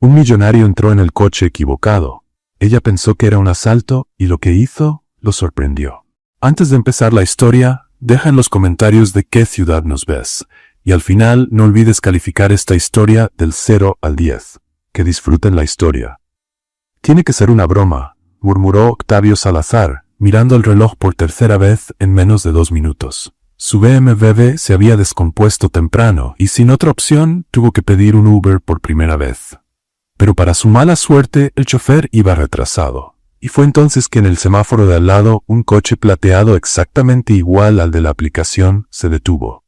Un millonario entró en el coche equivocado. Ella pensó que era un asalto y lo que hizo lo sorprendió. Antes de empezar la historia, deja en los comentarios de qué ciudad nos ves. Y al final no olvides calificar esta historia del 0 al 10. Que disfruten la historia. Tiene que ser una broma, murmuró Octavio Salazar, mirando el reloj por tercera vez en menos de 2 minutos. Su BMW se había descompuesto temprano y sin otra opción tuvo que pedir un Uber por primera vez. Pero para su mala suerte el chofer iba retrasado. Y fue entonces que en el semáforo de al lado un coche plateado exactamente igual al de la aplicación se detuvo.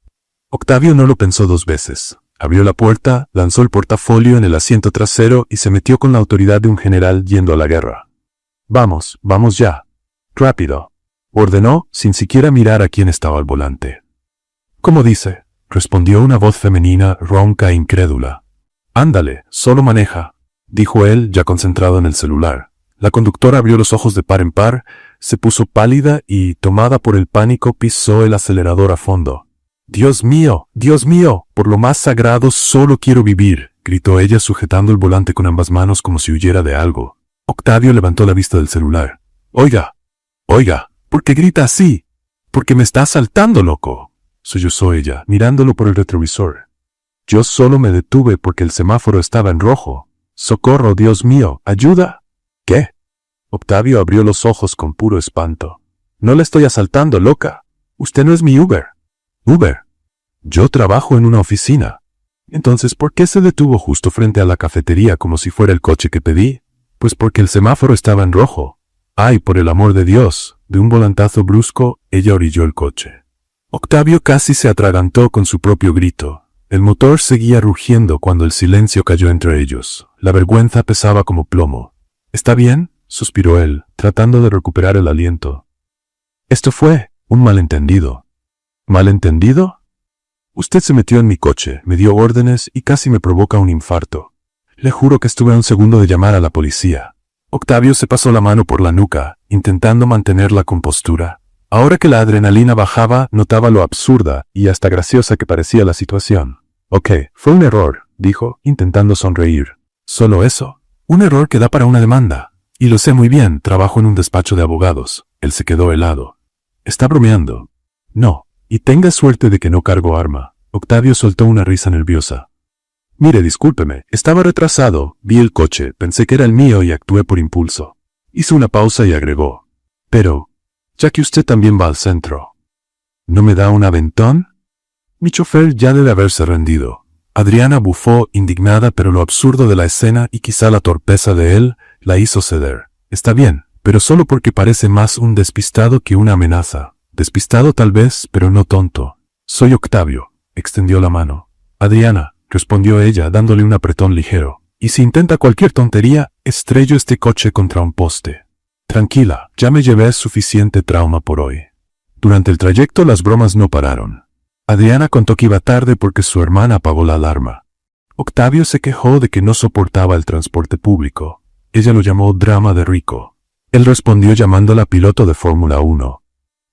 Octavio no lo pensó 2 veces. Abrió la puerta, lanzó el portafolio en el asiento trasero y se metió con la autoridad de un general yendo a la guerra. «Vamos, vamos ya. Rápido», ordenó sin siquiera mirar a quién estaba al volante. «¿Cómo dice?», respondió una voz femenina ronca e incrédula. «Ándale, solo maneja», dijo él ya concentrado en el celular. La conductora abrió los ojos de par en par, se puso pálida y, tomada por el pánico, pisó el acelerador a fondo. Dios mío, por lo más sagrado solo quiero vivir», gritó ella sujetando el volante con ambas manos como si huyera de algo. Octavio levantó la vista del celular. Oiga, ¿por qué grita así? «Porque me está asaltando, loco», sollozó ella, mirándolo por el retrovisor. «Yo solo me detuve porque el semáforo estaba en rojo. Socorro, Dios mío, ayuda». «¿Qué?». Octavio abrió los ojos con puro espanto. «No le estoy asaltando, loca. Usted no es mi Uber». «¿Uber? Yo trabajo en una oficina». «Entonces, ¿por qué se detuvo justo frente a la cafetería como si fuera el coche que pedí?» «Pues porque el semáforo estaba en rojo». «Ay, por el amor de Dios». De un volantazo brusco, ella orilló el coche. Octavio casi se atragantó con su propio grito. El motor seguía rugiendo cuando el silencio cayó entre ellos. La vergüenza pesaba como plomo. «¿Está bien?», suspiró él, tratando de recuperar el aliento. «Esto fue un malentendido». «¿Malentendido? Usted se metió en mi coche, me dio órdenes y casi me provoca un infarto. Le juro que estuve a un segundo de llamar a la policía». Octavio se pasó la mano por la nuca, intentando mantener la compostura. Ahora que la adrenalina bajaba, notaba lo absurda y hasta graciosa que parecía la situación. «Ok, fue un error», dijo, intentando sonreír. «¿Solo eso? Un error que da para una demanda. Y lo sé muy bien, trabajo en un despacho de abogados». Él se quedó helado. «¿Está bromeando?» «No. Y tenga suerte de que no cargo arma». Octavio soltó una risa nerviosa. «Mire, discúlpeme, estaba retrasado, vi el coche, pensé que era el mío y actué por impulso». Hizo una pausa y agregó. «Pero, ya que usted también va al centro, ¿no me da un aventón?» Mi chofer ya debe haberse rendido. Adriana bufó, indignada, pero lo absurdo de la escena y quizá la torpeza de él la hizo ceder. «Está bien, pero solo porque parece más un despistado que una amenaza». «Despistado tal vez, pero no tonto. Soy Octavio», extendió la mano. «Adriana», respondió ella, dándole un apretón ligero. «Y si intenta cualquier tontería, estrello este coche contra un poste». «Tranquila, ya me llevé suficiente trauma por hoy». Durante el trayecto las bromas no pararon. Adriana contó que iba tarde porque su hermana apagó la alarma. Octavio se quejó de que no soportaba el transporte público. Ella lo llamó drama de rico. Él respondió llamándola piloto de Fórmula 1.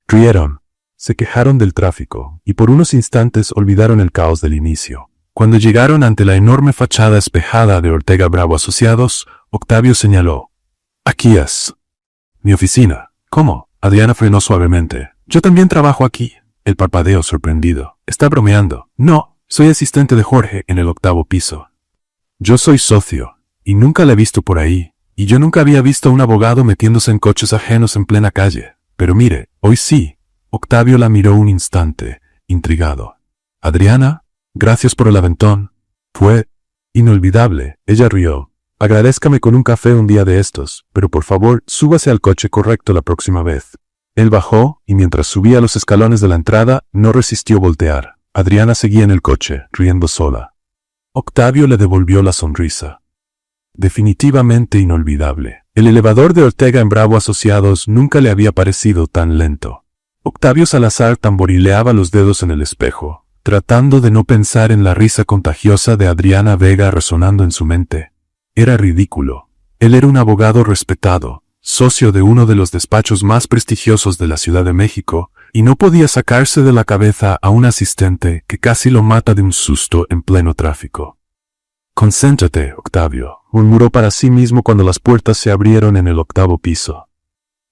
Rieron, se quejaron del tráfico, y por unos instantes olvidaron el caos del inicio. Cuando llegaron ante la enorme fachada espejada de Ortega Bravo Asociados, Octavio señaló. «Aquí es». «Mi oficina». «¿Cómo?». Adriana frenó suavemente. «Yo también trabajo aquí». Él parpadeó sorprendido. «Está bromeando». «No, soy asistente de Jorge en el 8º piso». «Yo soy socio, y nunca la he visto por ahí, y yo nunca había visto a un abogado metiéndose en coches ajenos en plena calle. Pero mire, hoy sí». Octavio la miró un instante, intrigado. «Adriana, gracias por el aventón. Fue inolvidable». Ella rió. «Agradézcame con un café un día de estos, pero por favor, súbase al coche correcto la próxima vez». Él bajó, y mientras subía los escalones de la entrada, no resistió voltear. Adriana seguía en el coche, riendo sola. Octavio le devolvió la sonrisa. Definitivamente inolvidable. El elevador de Ortega en Bravo Asociados nunca le había parecido tan lento. Octavio Salazar tamborileaba los dedos en el espejo, tratando de no pensar en la risa contagiosa de Adriana Vega resonando en su mente. Era ridículo. Él era un abogado respetado, socio de uno de los despachos más prestigiosos de la Ciudad de México, y no podía sacarse de la cabeza a un asistente que casi lo mata de un susto en pleno tráfico. Concéntrate, Octavio, murmuró para sí mismo cuando las puertas se abrieron en el 8º piso.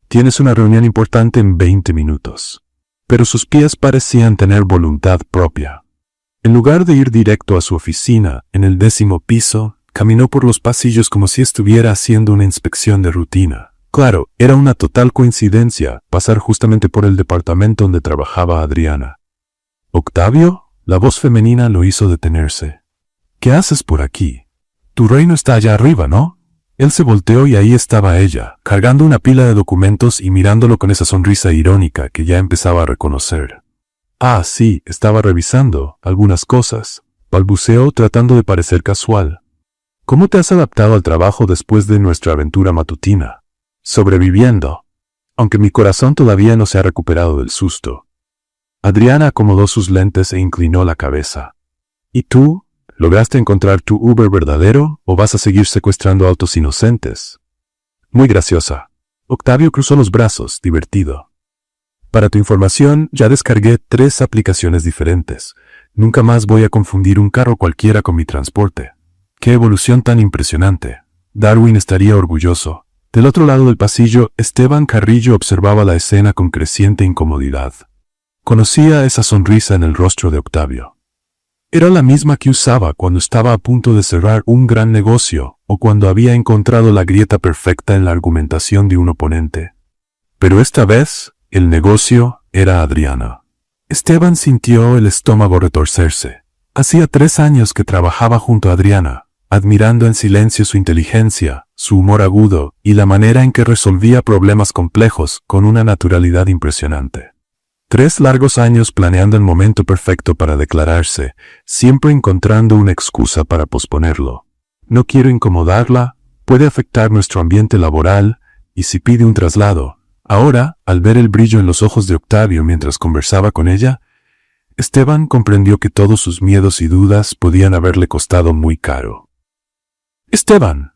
Tienes una reunión importante en 20 minutos. Pero sus pies parecían tener voluntad propia. En lugar de ir directo a su oficina, en el 10º piso, caminó por los pasillos como si estuviera haciendo una inspección de rutina. Claro, era una total coincidencia pasar justamente por el departamento donde trabajaba Adriana. ¿Octavio? La voz femenina lo hizo detenerse. ¿Qué haces por aquí? Tu reino está allá arriba, ¿no? Él se volteó y ahí estaba ella, cargando una pila de documentos y mirándolo con esa sonrisa irónica que ya empezaba a reconocer. Ah, sí, estaba revisando algunas cosas, balbuceó tratando de parecer casual. ¿Cómo te has adaptado al trabajo después de nuestra aventura matutina? Sobreviviendo, aunque mi corazón todavía no se ha recuperado del susto. Adriana acomodó sus lentes e inclinó la cabeza. ¿Y tú? ¿Lograste encontrar tu Uber verdadero o vas a seguir secuestrando autos inocentes? Muy graciosa. Octavio cruzó los brazos, divertido. Para tu información, ya descargué 3 aplicaciones diferentes. Nunca más voy a confundir un carro cualquiera con mi transporte. ¡Qué evolución tan impresionante! Darwin estaría orgulloso. Del otro lado del pasillo, Esteban Carrillo observaba la escena con creciente incomodidad. Conocía esa sonrisa en el rostro de Octavio. Era la misma que usaba cuando estaba a punto de cerrar un gran negocio o cuando había encontrado la grieta perfecta en la argumentación de un oponente. Pero esta vez, el negocio era Adriana. Esteban sintió el estómago retorcerse. Hacía 3 años que trabajaba junto a Adriana, admirando en silencio su inteligencia, su humor agudo y la manera en que resolvía problemas complejos con una naturalidad impresionante. 3 largos años planeando el momento perfecto para declararse, siempre encontrando una excusa para posponerlo. No quiero incomodarla, puede afectar nuestro ambiente laboral, y si pide un traslado. Ahora, al ver el brillo en los ojos de Octavio mientras conversaba con ella, Esteban comprendió que todos sus miedos y dudas podían haberle costado muy caro. ¡Esteban!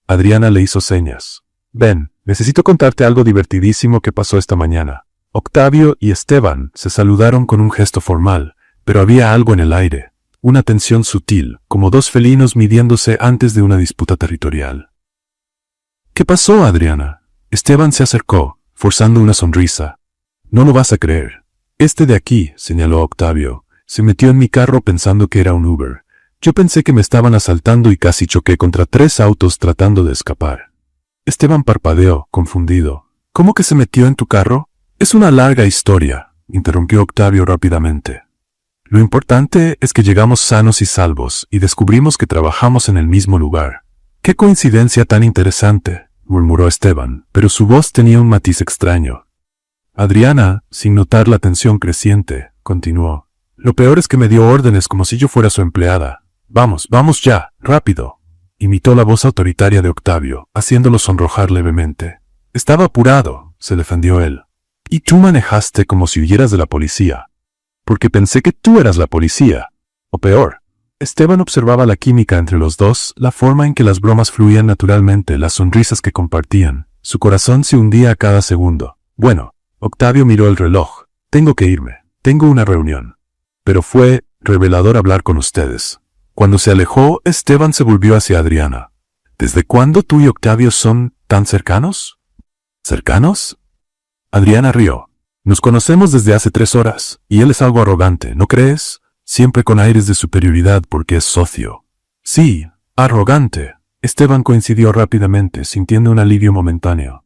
Adriana le hizo señas. Ven, necesito contarte algo divertidísimo que pasó esta mañana. Octavio y Esteban se saludaron con un gesto formal, pero había algo en el aire, una tensión sutil, como 2 felinos midiéndose antes de una disputa territorial. ¿Qué pasó, Adriana? Esteban se acercó, forzando una sonrisa. No lo vas a creer. Este de aquí, señaló Octavio, se metió en mi carro pensando que era un Uber. Yo pensé que me estaban asaltando y casi choqué contra 3 autos tratando de escapar. Esteban parpadeó, confundido. ¿Cómo que se metió en tu carro? Es una larga historia, interrumpió Octavio rápidamente. Lo importante es que llegamos sanos y salvos y descubrimos que trabajamos en el mismo lugar. ¡Qué coincidencia tan interesante!, murmuró Esteban, pero su voz tenía un matiz extraño. Adriana, sin notar la tensión creciente, continuó. Lo peor es que me dio órdenes como si yo fuera su empleada. Vamos, vamos ya, rápido. Imitó la voz autoritaria de Octavio, haciéndolo sonrojar levemente. Estaba apurado, se defendió él. Y tú manejaste como si huyeras de la policía. Porque pensé que tú eras la policía. O peor. Esteban observaba la química entre los dos, la forma en que las bromas fluían naturalmente, las sonrisas que compartían. Su corazón se hundía a cada segundo. Bueno, Octavio miró el reloj. Tengo que irme. Tengo una reunión. Pero fue revelador hablar con ustedes. Cuando se alejó, Esteban se volvió hacia Adriana. ¿Desde cuándo tú y Octavio son tan cercanos? ¿Cercanos? Adriana rió. Nos conocemos desde hace 3 horas, y él es algo arrogante, ¿no crees? Siempre con aires de superioridad porque es socio. Sí, arrogante. Esteban coincidió rápidamente, sintiendo un alivio momentáneo.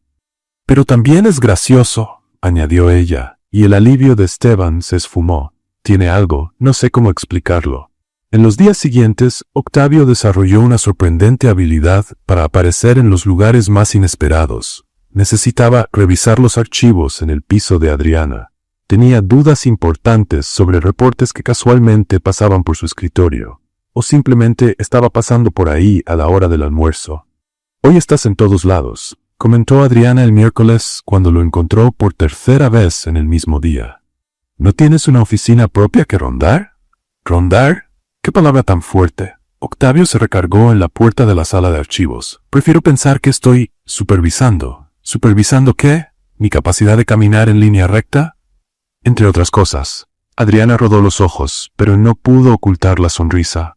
Pero también es gracioso, añadió ella, y el alivio de Esteban se esfumó. Tiene algo, no sé cómo explicarlo. En los días siguientes, Octavio desarrolló una sorprendente habilidad para aparecer en los lugares más inesperados. Necesitaba revisar los archivos en el piso de Adriana. Tenía dudas importantes sobre reportes que casualmente pasaban por su escritorio. O simplemente estaba pasando por ahí a la hora del almuerzo. Hoy estás en todos lados, comentó Adriana el miércoles cuando lo encontró por 3ª vez en el mismo día. ¿No tienes una oficina propia que rondar? ¿Rondar? ¡Qué palabra tan fuerte! Octavio se recargó en la puerta de la sala de archivos. Prefiero pensar que estoy supervisando. ¿Supervisando qué? ¿Mi capacidad de caminar en línea recta? Entre otras cosas. Adriana rodó los ojos, pero no pudo ocultar la sonrisa.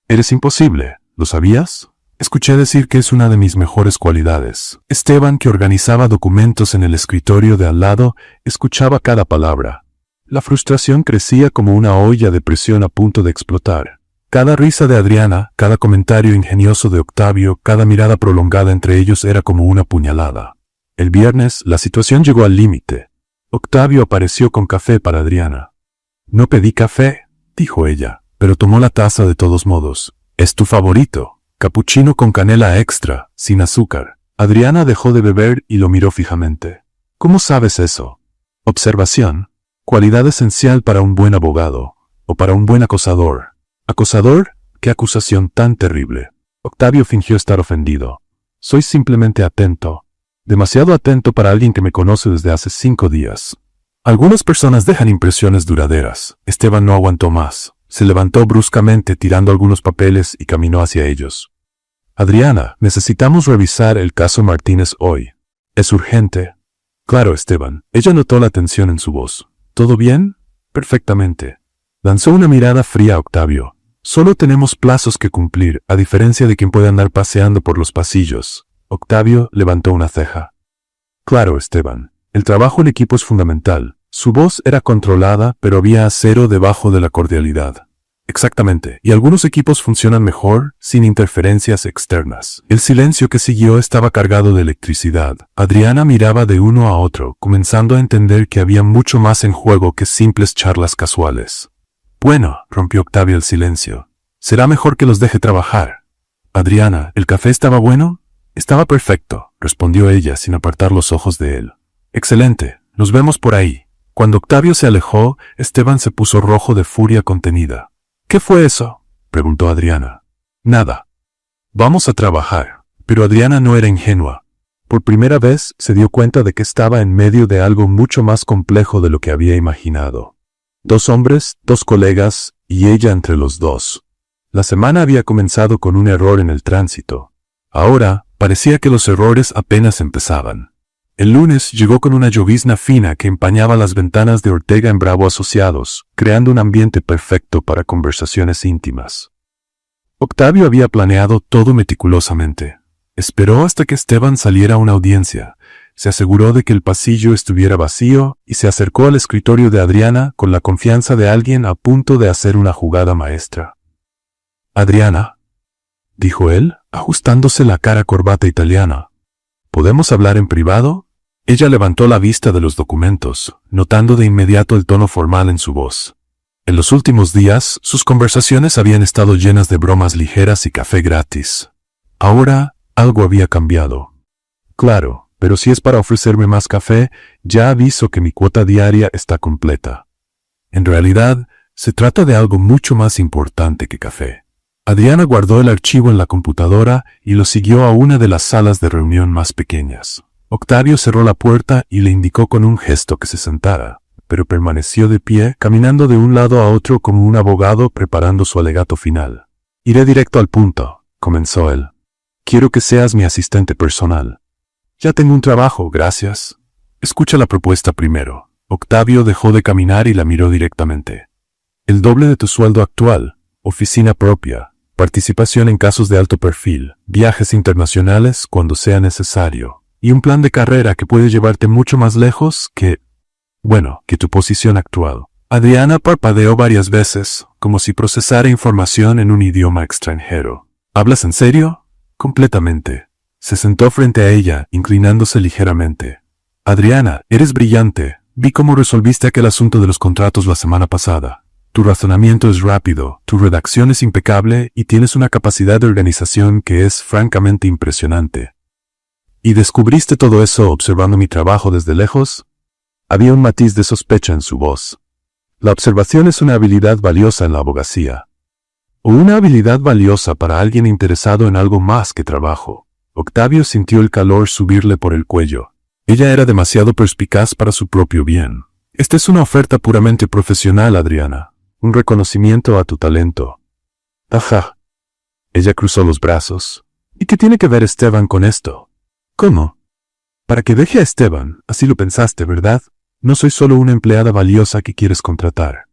Eres imposible, ¿Lo sabías? Escuché decir que es una de mis mejores cualidades. Esteban, que organizaba documentos en el escritorio de al lado, escuchaba cada palabra. La frustración crecía como una olla de presión a punto de explotar. Cada risa de Adriana, cada comentario ingenioso de Octavio, cada mirada prolongada entre ellos era como una puñalada. El viernes, la situación llegó al límite. Octavio apareció con café para Adriana. «No pedí café», dijo ella, «pero tomó la taza de todos modos. Es tu favorito. Capuchino con canela extra, sin azúcar». Adriana dejó de beber y lo miró fijamente. «¿Cómo sabes eso?» «Observación. Cualidad esencial para un buen abogado, o para un buen acosador». «¿Acosador? ¿Qué acusación tan terrible?» Octavio fingió estar ofendido. «Soy simplemente atento. Demasiado atento para alguien que me conoce desde hace 5 días. Algunas personas dejan impresiones duraderas». Esteban no aguantó más. Se levantó bruscamente tirando algunos papeles y caminó hacia ellos. «Adriana, necesitamos revisar el caso Martínez hoy. ¿Es urgente?» «Claro, Esteban». Ella notó la tensión en su voz. «¿Todo bien?» «Perfectamente». Lanzó una mirada fría a Octavio. «Solo tenemos plazos que cumplir, a diferencia de quien puede andar paseando por los pasillos». Octavio levantó una ceja. «Claro, Esteban. El trabajo en equipo es fundamental». Su voz era controlada, pero había acero debajo de la cordialidad. «Exactamente, y algunos equipos funcionan mejor sin interferencias externas». El silencio que siguió estaba cargado de electricidad. Adriana miraba de uno a otro, comenzando a entender que había mucho más en juego que simples charlas casuales. «Bueno», rompió Octavio el silencio, «será mejor que los deje trabajar». «Adriana, ¿el café estaba bueno?» «Estaba perfecto», respondió ella sin apartar los ojos de él. «Excelente, nos vemos por ahí». Cuando Octavio se alejó, Esteban se puso rojo de furia contenida. «¿Qué fue eso?», preguntó Adriana. «Nada. Vamos a trabajar». Pero Adriana no era ingenua. Por primera vez se dio cuenta de que estaba en medio de algo mucho más complejo de lo que había imaginado. 2 hombres, 2 colegas, y ella entre los 2. La semana había comenzado con un error en el tránsito. Ahora, parecía que los errores apenas empezaban. El lunes llegó con una llovizna fina que empañaba las ventanas de Ortega en Bravo Asociados, creando un ambiente perfecto para conversaciones íntimas. Octavio había planeado todo meticulosamente. Esperó hasta que Esteban saliera a una audiencia, se aseguró de que el pasillo estuviera vacío y se acercó al escritorio de Adriana con la confianza de alguien a punto de hacer una jugada maestra. «Adriana», dijo él, ajustándose la cara corbata italiana, «¿podemos hablar en privado?» Ella levantó la vista de los documentos, notando de inmediato el tono formal en su voz. En los últimos días, sus conversaciones habían estado llenas de bromas ligeras y café gratis. Ahora, algo había cambiado. «Claro, pero si es para ofrecerme más café, ya aviso que mi cuota diaria está completa. En realidad, se trata de algo mucho más importante que café». Adriana guardó el archivo en la computadora y lo siguió a una de las salas de reunión más pequeñas. Octavio cerró la puerta y le indicó con un gesto que se sentara, pero permaneció de pie, caminando de un lado a otro como un abogado preparando su alegato final. «Iré directo al punto», comenzó él. «Quiero que seas mi asistente personal». «Ya tengo un trabajo, gracias». «Escucha la propuesta primero». Octavio dejó de caminar y la miró directamente. «El doble de tu sueldo actual, oficina propia, participación en casos de alto perfil, viajes internacionales cuando sea necesario, y un plan de carrera que puede llevarte mucho más lejos que tu posición actual». Adriana parpadeó varias veces, como si procesara información en un idioma extranjero. «¿Hablas en serio?» «Completamente». Se sentó frente a ella, inclinándose ligeramente. «Adriana, eres brillante. Vi cómo resolviste aquel asunto de los contratos la semana pasada. Tu razonamiento es rápido, tu redacción es impecable y tienes una capacidad de organización que es francamente impresionante. ¿Y descubriste todo eso observando mi trabajo desde lejos?» Había un matiz de sospecha en su voz. La observación es una habilidad valiosa en la abogacía. O una habilidad valiosa para alguien interesado en algo más que trabajo. Octavio sintió el calor subirle por el cuello. Ella era demasiado perspicaz para su propio bien. «Esta es una oferta puramente profesional, Adriana. Un reconocimiento a tu talento». «Ajá». Ella cruzó los brazos. «¿Y qué tiene que ver Esteban con esto?» «¿Cómo?» «Para que deje a Esteban, así lo pensaste, ¿verdad? No soy solo una empleada valiosa que quieres contratar.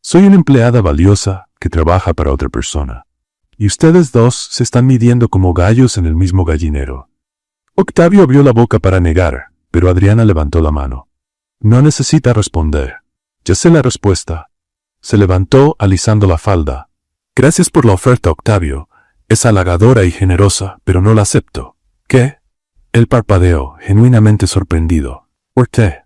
Soy una empleada valiosa que trabaja para otra persona». y ustedes dos se están midiendo como gallos en el mismo gallinero. Octavio abrió la boca para negar, pero Adriana levantó la mano. No necesita responder. Ya sé la respuesta. Se levantó alisando la falda. Gracias por la oferta, Octavio. Es halagadora y generosa, pero no la acepto. ¿Qué? Él parpadeó, genuinamente sorprendido. ¿Por qué?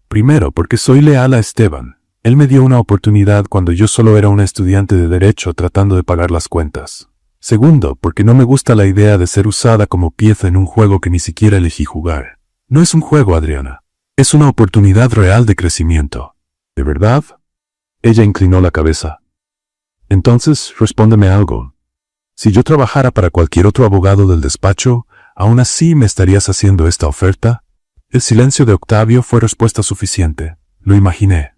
Primero, porque soy leal a Esteban. Él me dio una oportunidad cuando yo solo era una estudiante de Derecho tratando de pagar las cuentas. Segundo, porque no me gusta la idea de ser usada como pieza en un juego que ni siquiera elegí jugar. No es un juego, Adriana. Es una oportunidad real de crecimiento. ¿De verdad? Ella inclinó la cabeza. Entonces, respóndeme algo. Si yo trabajara para cualquier otro abogado del despacho, ¿aún así me estarías haciendo esta oferta? El silencio de Octavio fue respuesta suficiente. Lo imaginé.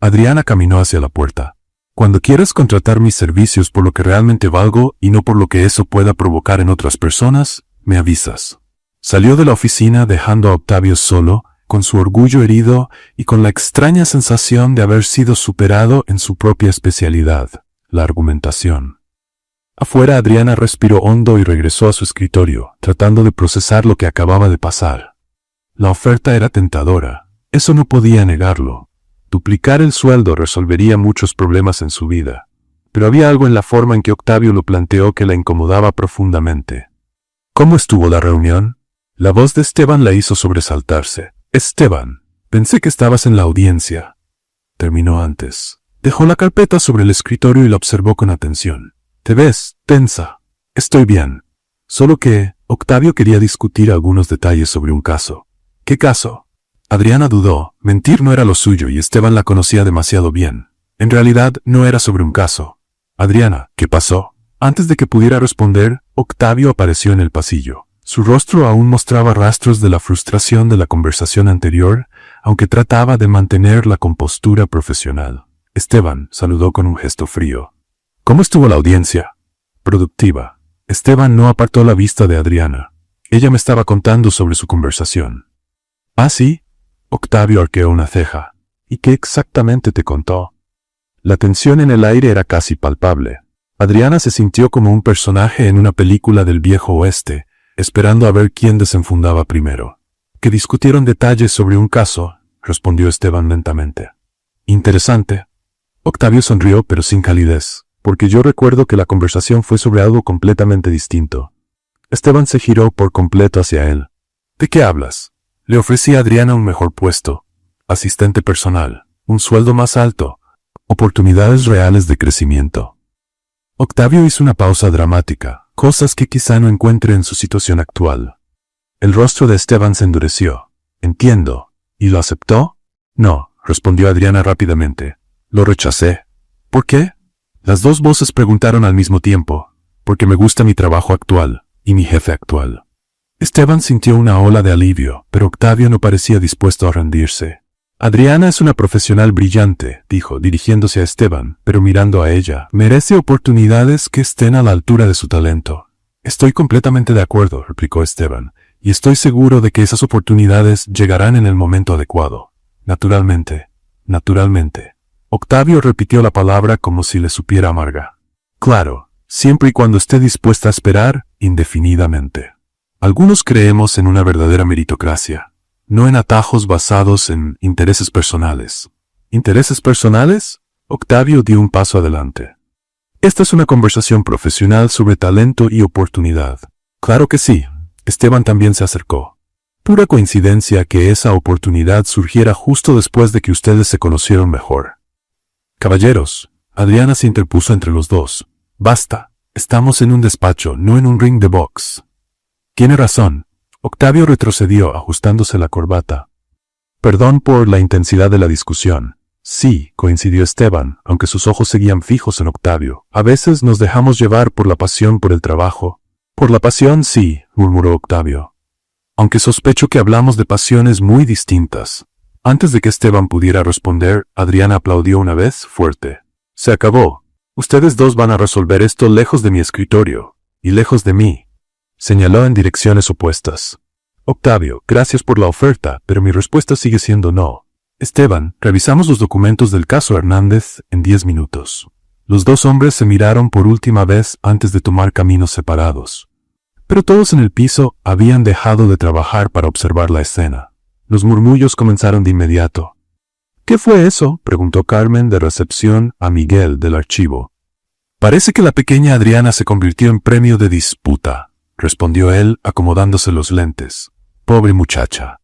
Adriana caminó hacia la puerta. Cuando quieras contratar mis servicios por lo que realmente valgo y no por lo que eso pueda provocar en otras personas, me avisas. Salió de la oficina dejando a Octavio solo, con su orgullo herido y con la extraña sensación de haber sido superado en su propia especialidad, la argumentación. Afuera Adriana respiró hondo y regresó a su escritorio, tratando de procesar lo que acababa de pasar. La oferta era tentadora, eso no podía negarlo. Duplicar el sueldo resolvería muchos problemas en su vida, pero había algo en la forma en que Octavio lo planteó que la incomodaba profundamente. ¿Cómo estuvo la reunión? La voz de Esteban la hizo sobresaltarse. Esteban, pensé que estabas en la audiencia. Terminó antes. Dejó la carpeta sobre el escritorio y la observó con atención. Te ves tensa. Estoy bien. Solo que Octavio quería discutir algunos detalles sobre un caso. ¿Qué caso? Adriana dudó. Mentir no era lo suyo y Esteban la conocía demasiado bien. En realidad, no era sobre un caso. Adriana, ¿qué pasó? Antes de que pudiera responder, Octavio apareció en el pasillo. Su rostro aún mostraba rastros de la frustración de la conversación anterior, aunque trataba de mantener la compostura profesional. Esteban saludó con un gesto frío. ¿Cómo estuvo la audiencia? Productiva. Esteban no apartó la vista de Adriana. Ella me estaba contando sobre su conversación. ¿Ah, sí? Octavio arqueó una ceja. ¿Y qué exactamente te contó? La tensión en el aire era casi palpable. Adriana se sintió como un personaje en una película del viejo oeste, esperando a ver quién desenfundaba primero. Que discutieron detalles sobre un caso, respondió Esteban lentamente. Interesante. Octavio sonrió pero sin calidez, porque yo recuerdo que la conversación fue sobre algo completamente distinto. Esteban se giró por completo hacia él. ¿De qué hablas? Le ofrecí a Adriana un mejor puesto, asistente personal, un sueldo más alto, oportunidades reales de crecimiento. Octavio hizo una pausa dramática, cosas que quizá no encuentre en su situación actual. El rostro de Esteban se endureció. Entiendo. ¿Y lo aceptó? No, respondió Adriana rápidamente. Lo rechacé. ¿Por qué? Las dos voces preguntaron al mismo tiempo. Porque me gusta mi trabajo actual y mi jefe actual. Esteban sintió una ola de alivio, pero Octavio no parecía dispuesto a rendirse. Adriana es una profesional brillante, dijo, dirigiéndose a Esteban, pero mirando a ella. Merece oportunidades que estén a la altura de su talento. Estoy completamente de acuerdo, replicó Esteban, y estoy seguro de que esas oportunidades llegarán en el momento adecuado. Naturalmente. Naturalmente. Octavio repitió la palabra como si le supiera amarga. Claro, siempre y cuando esté dispuesta a esperar indefinidamente. Algunos creemos en una verdadera meritocracia, no en atajos basados en intereses personales. ¿Intereses personales? Octavio dio un paso adelante. Esta es una conversación profesional sobre talento y oportunidad. Claro que sí. Esteban también se acercó. Pura coincidencia que esa oportunidad surgiera justo después de que ustedes se conocieron mejor. Caballeros, Adriana se interpuso entre los dos. Basta. Estamos en un despacho, no en un ring de box. Tiene razón. Octavio retrocedió, ajustándose la corbata. Perdón por la intensidad de la discusión. Sí, coincidió Esteban, aunque sus ojos seguían fijos en Octavio. A veces nos dejamos llevar por la pasión por el trabajo. Por la pasión, sí, murmuró Octavio. Aunque sospecho que hablamos de pasiones muy distintas. Antes de que Esteban pudiera responder, Adriana aplaudió una vez fuerte. Se acabó. Ustedes dos van a resolver esto lejos de mi escritorio. Y lejos de mí. Señaló en direcciones opuestas. Octavio, gracias por la oferta, pero mi respuesta sigue siendo no. Esteban, revisamos los documentos del caso Hernández en 10 minutos. Los dos hombres se miraron por última vez antes de tomar caminos separados. Pero todos en el piso habían dejado de trabajar para observar la escena. Los murmullos comenzaron de inmediato. ¿Qué fue eso?, preguntó Carmen de recepción a Miguel del archivo. Parece que la pequeña Adriana se convirtió en premio de disputa, respondió él acomodándose los lentes. Pobre muchacha.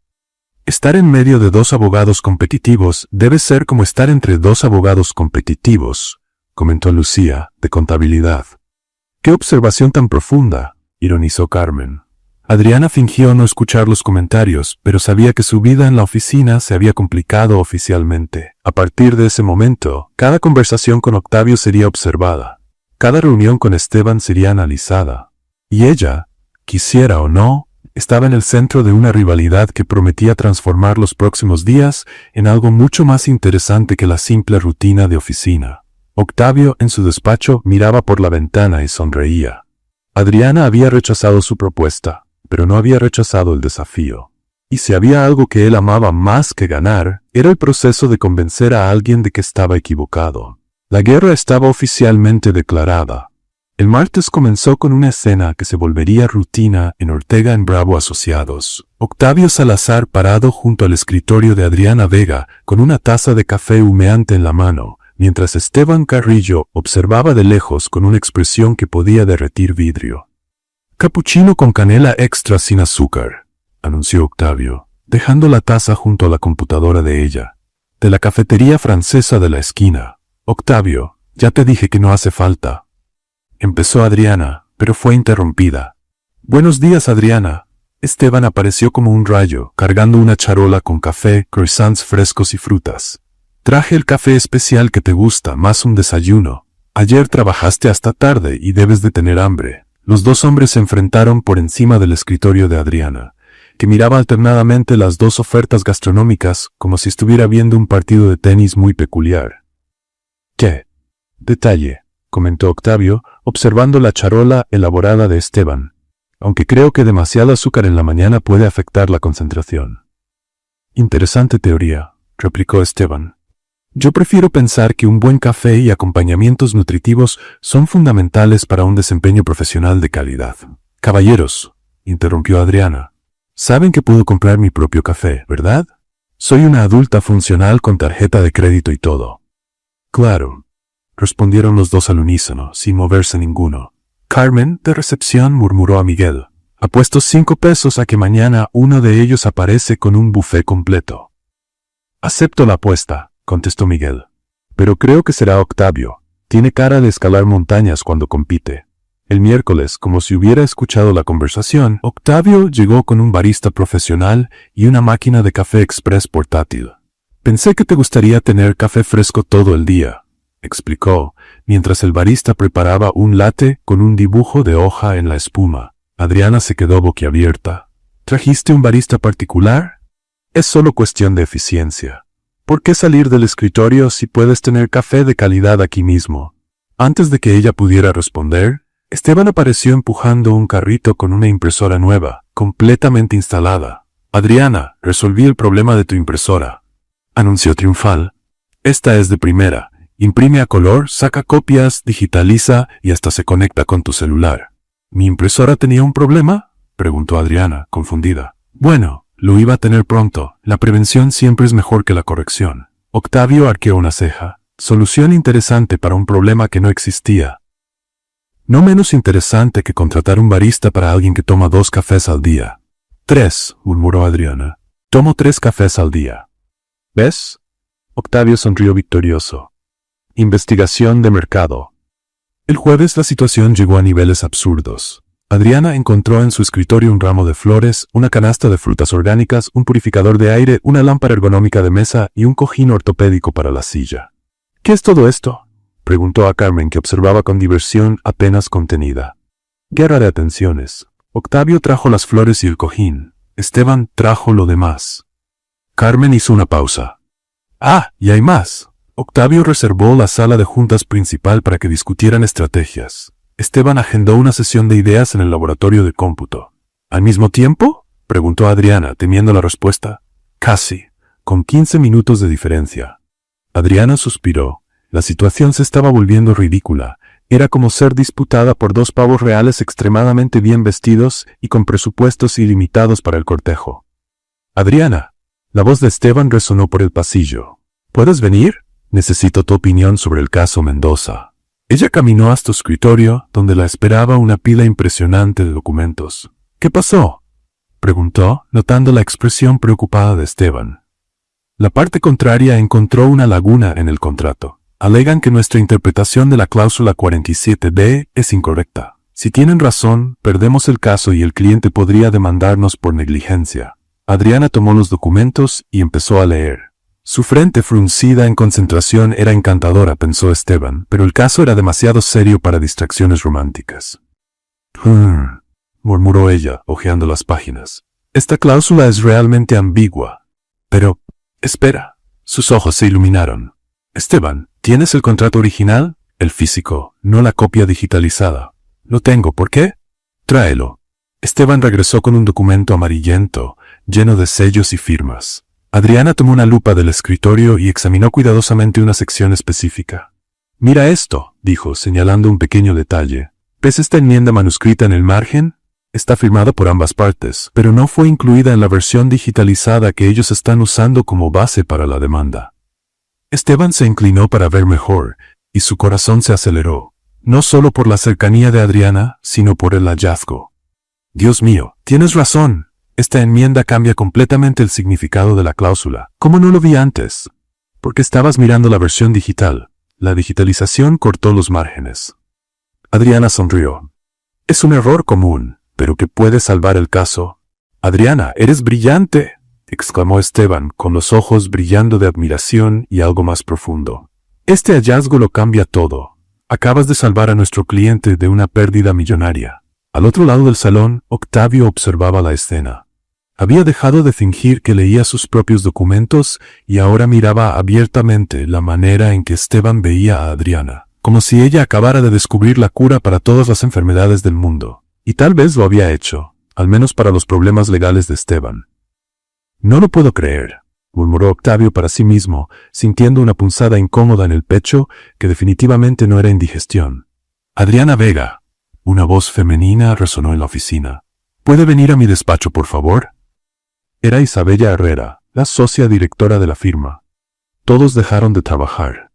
Estar en medio de dos abogados competitivos debe ser como estar entre dos abogados competitivos, comentó Lucía, de contabilidad. ¡Qué observación tan profunda!, ironizó Carmen. Adriana fingió no escuchar los comentarios, pero sabía que su vida en la oficina se había complicado oficialmente. A partir de ese momento, cada conversación con Octavio sería observada. Cada reunión con Esteban sería analizada. Y ella, quisiera o no, estaba en el centro de una rivalidad que prometía transformar los próximos días en algo mucho más interesante que la simple rutina de oficina. Octavio, en su despacho, miraba por la ventana y sonreía. Adriana había rechazado su propuesta, pero no había rechazado el desafío. Y si había algo que él amaba más que ganar, era el proceso de convencer a alguien de que estaba equivocado. La guerra estaba oficialmente declarada. El martes comenzó con una escena que se volvería rutina en Ortega en Bravo Asociados. Octavio Salazar parado junto al escritorio de Adriana Vega con una taza de café humeante en la mano, mientras Esteban Carrillo observaba de lejos con una expresión que podía derretir vidrio. «Capuchino con canela extra sin azúcar», anunció Octavio, dejando la taza junto a la computadora de ella. «De la cafetería francesa de la esquina. Octavio, ya te dije que no hace falta». Empezó Adriana, pero fue interrumpida. «Buenos días, Adriana». Esteban apareció como un rayo, cargando una charola con café, croissants frescos y frutas. «Traje el café especial que te gusta, más un desayuno. Ayer trabajaste hasta tarde y debes de tener hambre». Los dos hombres se enfrentaron por encima del escritorio de Adriana, que miraba alternadamente las dos ofertas gastronómicas como si estuviera viendo un partido de tenis muy peculiar. «¿Qué detalle?», comentó Octavio, observando la charola elaborada de Esteban. «Aunque creo que demasiado azúcar en la mañana puede afectar la concentración». «Interesante teoría», replicó Esteban. «Yo prefiero pensar que un buen café y acompañamientos nutritivos son fundamentales para un desempeño profesional de calidad». «Caballeros», interrumpió Adriana, «saben que puedo comprar mi propio café, ¿verdad? Soy una adulta funcional con tarjeta de crédito y todo». «Claro», respondieron los dos al unísono, sin moverse ninguno. Carmen, de recepción, murmuró a Miguel. «Apuesto 5 pesos a que mañana uno de ellos aparece con un buffet completo». «Acepto la apuesta», contestó Miguel. «Pero creo que será Octavio. Tiene cara de escalar montañas cuando compite». El miércoles, como si hubiera escuchado la conversación, Octavio llegó con un barista profesional y una máquina de café express portátil. «Pensé que te gustaría tener café fresco todo el día», explicó, mientras el barista preparaba un latte con un dibujo de hoja en la espuma. Adriana se quedó boquiabierta. «¿Trajiste un barista particular?» «Es solo cuestión de eficiencia. ¿Por qué salir del escritorio si puedes tener café de calidad aquí mismo?» Antes de que ella pudiera responder, Esteban apareció empujando un carrito con una impresora nueva, completamente instalada. «Adriana, resolví el problema de tu impresora», anunció triunfal. «Esta es de primera. Imprime a color, saca copias, digitaliza y hasta se conecta con tu celular». «¿Mi impresora tenía un problema?», preguntó Adriana, confundida. «Bueno, lo iba a tener pronto. La prevención siempre es mejor que la corrección». Octavio arqueó una ceja. Solución interesante para un problema que no existía. No menos interesante que contratar un barista para alguien que toma 2 cafés al día. 3, murmuró Adriana. Tomo 3 cafés al día. ¿Ves? Octavio sonrió victorioso. Investigación de mercado. El jueves la situación llegó a niveles absurdos. Adriana encontró en su escritorio un ramo de flores, una canasta de frutas orgánicas, un purificador de aire, una lámpara ergonómica de mesa y un cojín ortopédico para la silla. ¿Qué es todo esto?, preguntó a Carmen, que observaba con diversión apenas contenida. Guerra de atenciones. Octavio trajo las flores y el cojín. Esteban trajo lo demás. Carmen hizo una pausa. ¡Ah, y hay más! Octavio reservó la sala de juntas principal para que discutieran estrategias. Esteban agendó una sesión de ideas en el laboratorio de cómputo. ¿Al mismo tiempo?, preguntó Adriana, temiendo la respuesta. Casi, con 15 minutos de diferencia. Adriana suspiró. La situación se estaba volviendo ridícula. Era como ser disputada por dos pavos reales extremadamente bien vestidos y con presupuestos ilimitados para el cortejo. Adriana. La voz de Esteban resonó por el pasillo. ¿Puedes venir? Necesito tu opinión sobre el caso Mendoza. Ella caminó hasta su escritorio, donde la esperaba una pila impresionante de documentos. ¿Qué pasó?, preguntó, notando la expresión preocupada de Esteban. La parte contraria encontró una laguna en el contrato. Alegan que nuestra interpretación de la cláusula 47D es incorrecta. Si tienen razón, perdemos el caso y el cliente podría demandarnos por negligencia. Adriana tomó los documentos y empezó a leer. Su frente fruncida en concentración era encantadora, pensó Esteban, pero el caso era demasiado serio para distracciones románticas. Murmuró ella, hojeando las páginas. Esta cláusula es realmente ambigua. Pero, espera. Sus ojos se iluminaron. Esteban, ¿tienes el contrato original? El físico, no la copia digitalizada. Lo tengo, ¿por qué? Tráelo. Esteban regresó con un documento amarillento, lleno de sellos y firmas. Adriana tomó una lupa del escritorio y examinó cuidadosamente una sección específica. Mira esto, dijo, señalando un pequeño detalle. ¿Ves esta enmienda manuscrita en el margen? Está firmada por ambas partes, pero no fue incluida en la versión digitalizada que ellos están usando como base para la demanda. Esteban se inclinó para ver mejor, y su corazón se aceleró, no solo por la cercanía de Adriana, sino por el hallazgo. Dios mío, tienes razón. Esta enmienda cambia completamente el significado de la cláusula. ¿Cómo no lo vi antes? Porque estabas mirando la versión digital. La digitalización cortó los márgenes. Adriana sonrió. Es un error común, pero que puede salvar el caso. Adriana, eres brillante, exclamó Esteban, con los ojos brillando de admiración y algo más profundo. Este hallazgo lo cambia todo. Acabas de salvar a nuestro cliente de una pérdida millonaria. Al otro lado del salón, Octavio observaba la escena. Había dejado de fingir que leía sus propios documentos y ahora miraba abiertamente la manera en que Esteban veía a Adriana, como si ella acabara de descubrir la cura para todas las enfermedades del mundo. Y tal vez lo había hecho, al menos para los problemas legales de Esteban. No lo puedo creer, murmuró Octavio para sí mismo, sintiendo una punzada incómoda en el pecho que definitivamente no era indigestión. Adriana Vega. Una voz femenina resonó en la oficina. ¿Puede venir a mi despacho, por favor? Era Isabella Herrera, la socia directora de la firma. Todos dejaron de trabajar.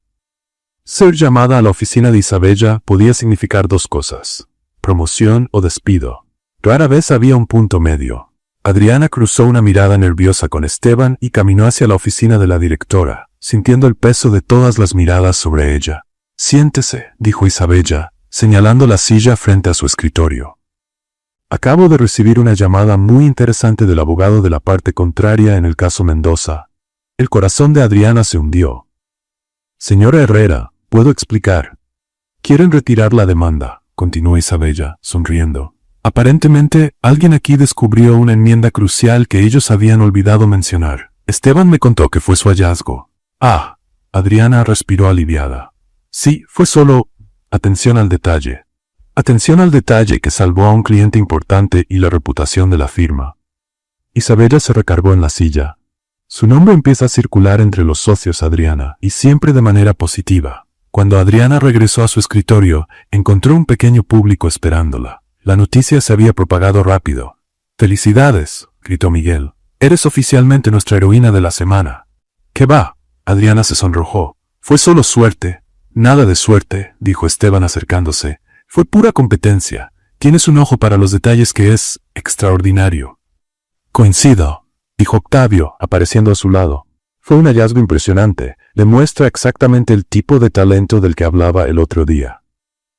Ser llamada a la oficina de Isabella podía significar dos cosas: promoción o despido. Rara vez había un punto medio. Adriana cruzó una mirada nerviosa con Esteban y caminó hacia la oficina de la directora, sintiendo el peso de todas las miradas sobre ella. Siéntese, dijo Isabella, señalando la silla frente a su escritorio. Acabo de recibir una llamada muy interesante del abogado de la parte contraria en el caso Mendoza. El corazón de Adriana se hundió. Señora Herrera, puedo explicar. Quieren retirar la demanda, continuó Isabella, sonriendo. Aparentemente, alguien aquí descubrió una enmienda crucial que ellos habían olvidado mencionar. Esteban me contó que fue su hallazgo. Ah, Adriana respiró aliviada. Sí, fue solo atención al detalle. Atención al detalle que salvó a un cliente importante y la reputación de la firma. Isabella se recargó en la silla. Su nombre empieza a circular entre los socios, Adriana, y siempre de manera positiva. Cuando Adriana regresó a su escritorio, encontró un pequeño público esperándola. La noticia se había propagado rápido. ¡Felicidades!, gritó Miguel. Eres oficialmente nuestra heroína de la semana. ¿Qué va? Adriana se sonrojó. Fue solo suerte. Nada de suerte, dijo Esteban acercándose. Fue pura competencia. Tienes un ojo para los detalles que es extraordinario. Coincido, dijo Octavio, apareciendo a su lado. Fue un hallazgo impresionante. Demuestra exactamente el tipo de talento del que hablaba el otro día.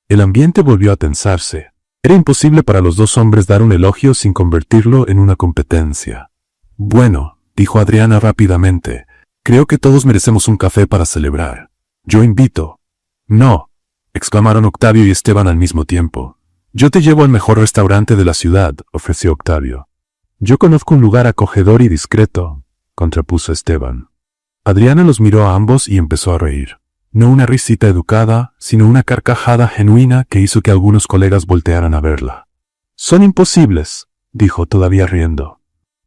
El ambiente volvió a tensarse. Era imposible para los dos hombres dar un elogio sin convertirlo en una competencia. Bueno, dijo Adriana rápidamente, creo que todos merecemos un café para celebrar. Yo invito. No, exclamaron Octavio y Esteban al mismo tiempo. Yo te llevo al mejor restaurante de la ciudad, ofreció Octavio. Yo conozco un lugar acogedor y discreto, contrapuso Esteban. Adriana los miró a ambos y empezó a reír. No una risita educada, sino una carcajada genuina que hizo que algunos colegas voltearan a verla. Son imposibles, dijo todavía riendo.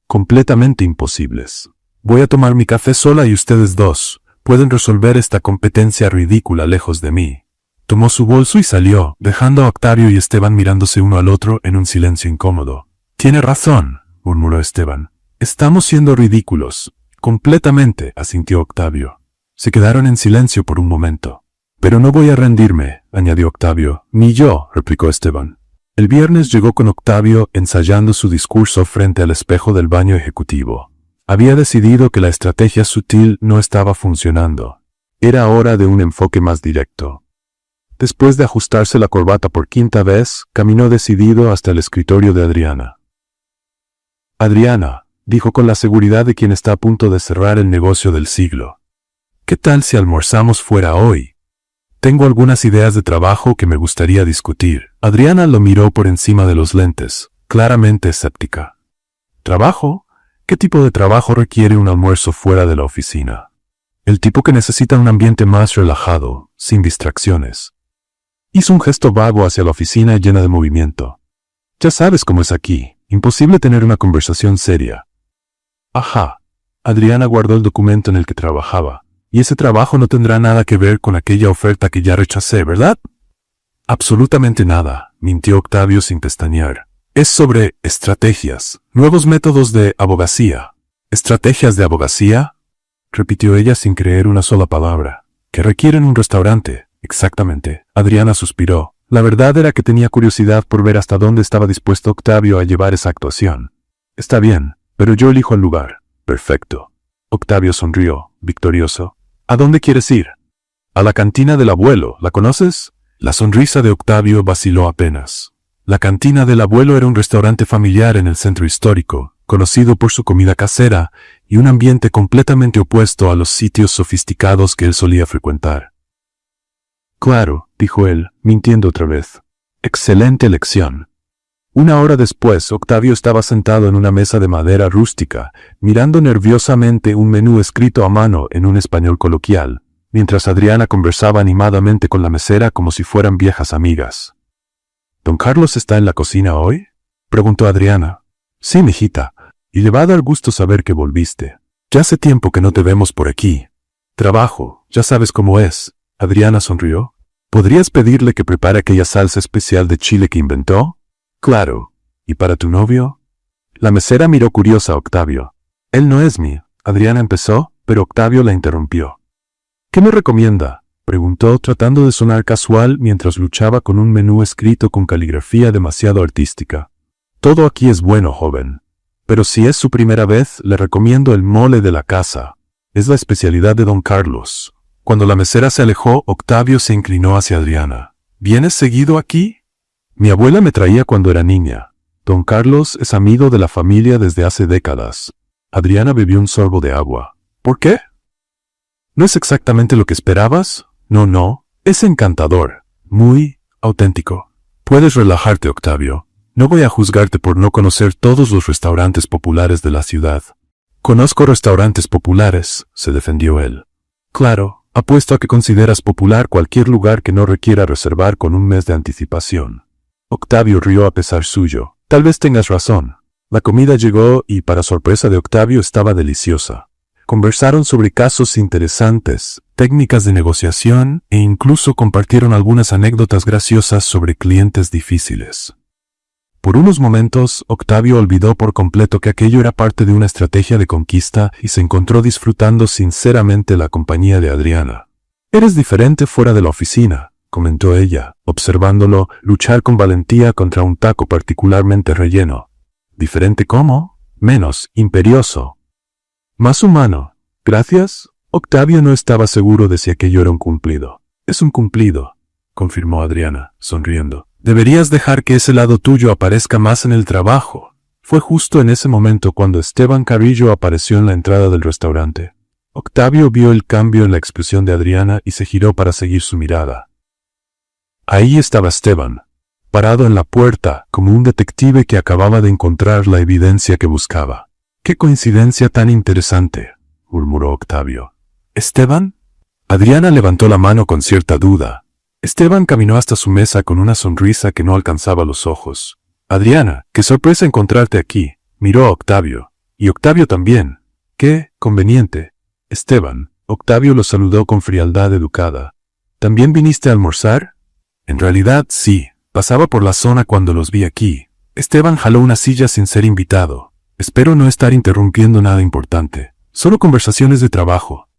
Completamente imposibles. Voy a tomar mi café sola y ustedes dos, Pueden resolver esta competencia ridícula lejos de mí. Tomó su bolso y salió, dejando a Octavio y Esteban mirándose uno al otro en un silencio incómodo. Tiene razón, murmuró Esteban. Estamos siendo ridículos. Completamente, asintió Octavio. Se quedaron en silencio por un momento. Pero no voy a rendirme, añadió Octavio. Ni yo, replicó Esteban. El viernes llegó con Octavio ensayando su discurso frente al espejo del baño ejecutivo. Había decidido que la estrategia sutil no estaba funcionando. Era hora de un enfoque más directo. Después de ajustarse la corbata por quinta vez, caminó decidido hasta el escritorio de Adriana. Adriana, dijo con la seguridad de quien está a punto de cerrar el negocio del siglo. ¿Qué tal si almorzamos fuera hoy? Tengo algunas ideas de trabajo que me gustaría discutir. Adriana lo miró por encima de los lentes, claramente escéptica. ¿Trabajo? ¿Qué tipo de trabajo requiere un almuerzo fuera de la oficina? El tipo que necesita un ambiente más relajado, sin distracciones. Hizo un gesto vago hacia la oficina llena de movimiento. Ya sabes cómo es aquí, imposible tener una conversación seria. Ajá. Adriana guardó el documento en el que trabajaba. Y ese trabajo no tendrá nada que ver con aquella oferta que ya rechacé, ¿verdad? Absolutamente nada, mintió Octavio sin pestañear. Es sobre estrategias, nuevos métodos de abogacía. ¿Estrategias de abogacía? Repitió ella sin creer una sola palabra. ¿Que requieren un restaurante? Exactamente. Adriana suspiró. La verdad era que tenía curiosidad por ver hasta dónde estaba dispuesto Octavio a llevar esa actuación. Está bien, pero yo elijo el lugar. Perfecto. Octavio sonrió, victorioso. ¿A dónde quieres ir? A la cantina del abuelo, ¿la conoces? La sonrisa de Octavio vaciló apenas. La cantina del abuelo era un restaurante familiar en el centro histórico, conocido por su comida casera y un ambiente completamente opuesto a los sitios sofisticados que él solía frecuentar. Claro, dijo él, mintiendo otra vez. Excelente elección. Una hora después, Octavio estaba sentado en una mesa de madera rústica, mirando nerviosamente un menú escrito a mano en un español coloquial, mientras Adriana conversaba animadamente con la mesera como si fueran viejas amigas. ¿Don Carlos está en la cocina hoy?, preguntó Adriana. Sí, mijita, y le va a dar gusto saber que volviste. Ya hace tiempo que no te vemos por aquí. Trabajo, ya sabes cómo es. Adriana sonrió. ¿Podrías pedirle que prepare aquella salsa especial de chile que inventó? Claro. ¿Y para tu novio? La mesera miró curiosa a Octavio. Él no es mi. Adriana empezó, pero Octavio la interrumpió. ¿Qué me recomienda?, preguntó tratando de sonar casual mientras luchaba con un menú escrito con caligrafía demasiado artística. Todo aquí es bueno, joven. Pero si es su primera vez, le recomiendo el mole de la casa. Es la especialidad de don Carlos. Cuando la mesera se alejó, Octavio se inclinó hacia Adriana. ¿Vienes seguido aquí? Mi abuela me traía cuando era niña. Don Carlos es amigo de la familia desde hace décadas. Adriana bebió un sorbo de agua. ¿Por qué? ¿No es exactamente lo que esperabas? No, es encantador. Muy auténtico. Puedes relajarte, Octavio. No voy a juzgarte por no conocer todos los restaurantes populares de la ciudad. Conozco restaurantes populares, se defendió él. Claro, apuesto a que consideras popular cualquier lugar que no requiera reservar con un mes de anticipación. Octavio rió a pesar suyo. Tal vez tengas razón. La comida llegó y, para sorpresa de Octavio, estaba deliciosa. Conversaron sobre casos interesantes, técnicas de negociación e incluso compartieron algunas anécdotas graciosas sobre clientes difíciles. Por unos momentos, Octavio olvidó por completo que aquello era parte de una estrategia de conquista y se encontró disfrutando sinceramente la compañía de Adriana. Eres diferente fuera de la oficina, comentó ella, observándolo luchar con valentía contra un taco particularmente relleno. ¿Diferente cómo? Menos imperioso. Más humano. ¿Gracias? Octavio no estaba seguro de si aquello era un cumplido. Es un cumplido, confirmó Adriana, sonriendo. Deberías dejar que ese lado tuyo aparezca más en el trabajo. Fue justo en ese momento cuando Esteban Carrillo apareció en la entrada del restaurante. Octavio vio el cambio en la expresión de Adriana y se giró para seguir su mirada. Ahí estaba Esteban, parado en la puerta como un detective que acababa de encontrar la evidencia que buscaba. ¡Qué coincidencia tan interesante!, murmuró Octavio. ¿Esteban? Adriana levantó la mano con cierta duda. Esteban caminó hasta su mesa con una sonrisa que no alcanzaba los ojos. Adriana, qué sorpresa encontrarte aquí, miró a Octavio. Y Octavio también. Qué conveniente. Esteban, Octavio lo saludó con frialdad educada. ¿También viniste a almorzar? En realidad, sí. Pasaba por la zona cuando los vi aquí. Esteban jaló una silla sin ser invitado. Espero no estar interrumpiendo nada importante. Solo conversaciones de trabajo.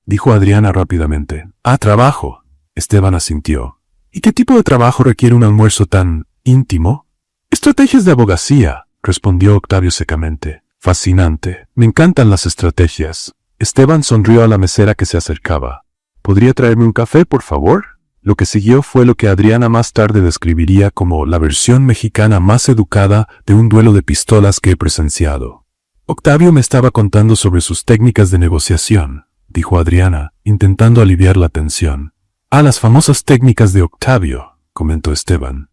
Dijo Adriana rápidamente. Ah, trabajo. Esteban asintió. ¿Y qué tipo de trabajo requiere un almuerzo tan íntimo? Estrategias de abogacía, respondió Octavio secamente. Fascinante. Me encantan las estrategias. Esteban sonrió a la mesera que se acercaba. ¿Podría traerme un café, por favor? Lo que siguió fue lo que Adriana más tarde describiría como la versión mexicana más educada de un duelo de pistolas que he presenciado. Octavio me estaba contando sobre sus técnicas de negociación, dijo Adriana, intentando aliviar la tensión. Ah, las famosas técnicas de Octavio, comentó Esteban.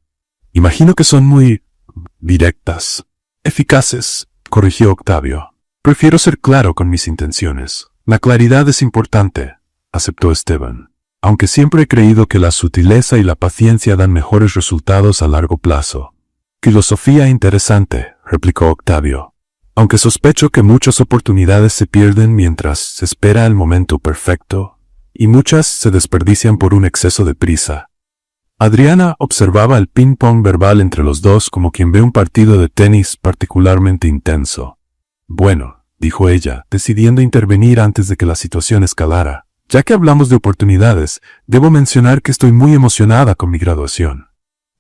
Imagino que son muy directas. Eficaces, corrigió Octavio. Prefiero ser claro con mis intenciones. La claridad es importante, aceptó Esteban. Aunque siempre he creído que la sutileza y la paciencia dan mejores resultados a largo plazo. Filosofía interesante, replicó Octavio. Aunque sospecho que muchas oportunidades se pierden mientras se espera el momento perfecto, y muchas se desperdician por un exceso de prisa. Adriana observaba el ping-pong verbal entre los dos como quien ve un partido de tenis particularmente intenso. Bueno, dijo ella, decidiendo intervenir antes de que la situación escalara. Ya que hablamos de oportunidades, debo mencionar que estoy muy emocionada con mi graduación.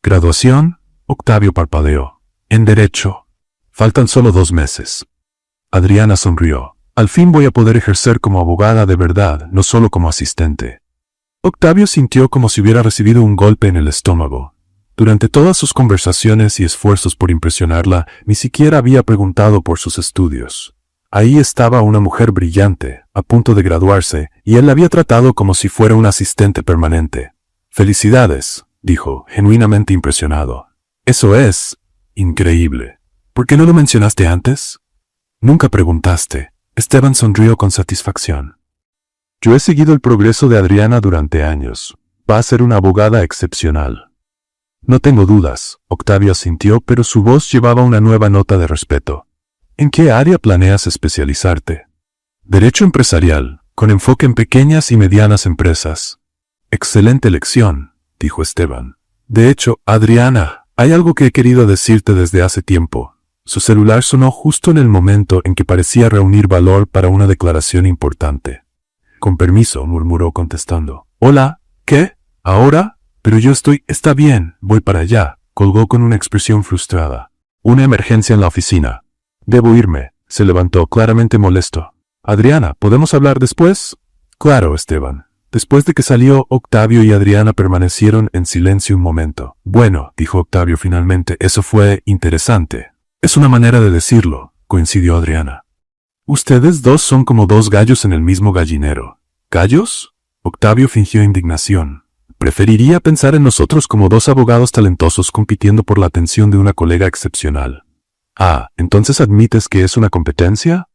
¿Graduación? Octavio parpadeó. En Derecho. Faltan solo 2 meses. Adriana sonrió. Al fin voy a poder ejercer como abogada de verdad, no solo como asistente. Octavio sintió como si hubiera recibido un golpe en el estómago. Durante todas sus conversaciones y esfuerzos por impresionarla, ni siquiera había preguntado por sus estudios. Ahí estaba una mujer brillante, a punto de graduarse, y él la había tratado como si fuera un asistente permanente. «Felicidades», dijo, genuinamente impresionado. «Eso es increíble. ¿Por qué no lo mencionaste antes?» «Nunca preguntaste». Esteban sonrió con satisfacción. «Yo he seguido el progreso de Adriana durante años. Va a ser una abogada excepcional». «No tengo dudas», Octavio asintió, pero su voz llevaba una nueva nota de respeto. ¿En qué área planeas especializarte? Derecho empresarial, con enfoque en pequeñas y medianas empresas. Excelente elección, dijo Esteban. De hecho, Adriana, hay algo que he querido decirte desde hace tiempo. Su celular sonó justo en el momento en que parecía reunir valor para una declaración importante. Con permiso, murmuró contestando. Hola, ¿qué? ¿Ahora? Pero yo está bien, voy para allá, colgó con una expresión frustrada. Una emergencia en la oficina. Debo irme, se levantó claramente molesto. Adriana, ¿podemos hablar después? Claro, Esteban. Después de que salió, Octavio y Adriana permanecieron en silencio un momento. Bueno, dijo Octavio finalmente, eso fue interesante. Es una manera de decirlo, coincidió Adriana. Ustedes dos son como 2 gallos en el mismo gallinero. ¿Gallos? Octavio fingió indignación. Preferiría pensar en nosotros como 2 abogados talentosos compitiendo por la atención de una colega excepcional. Ah, ¿entonces admites que es una competencia?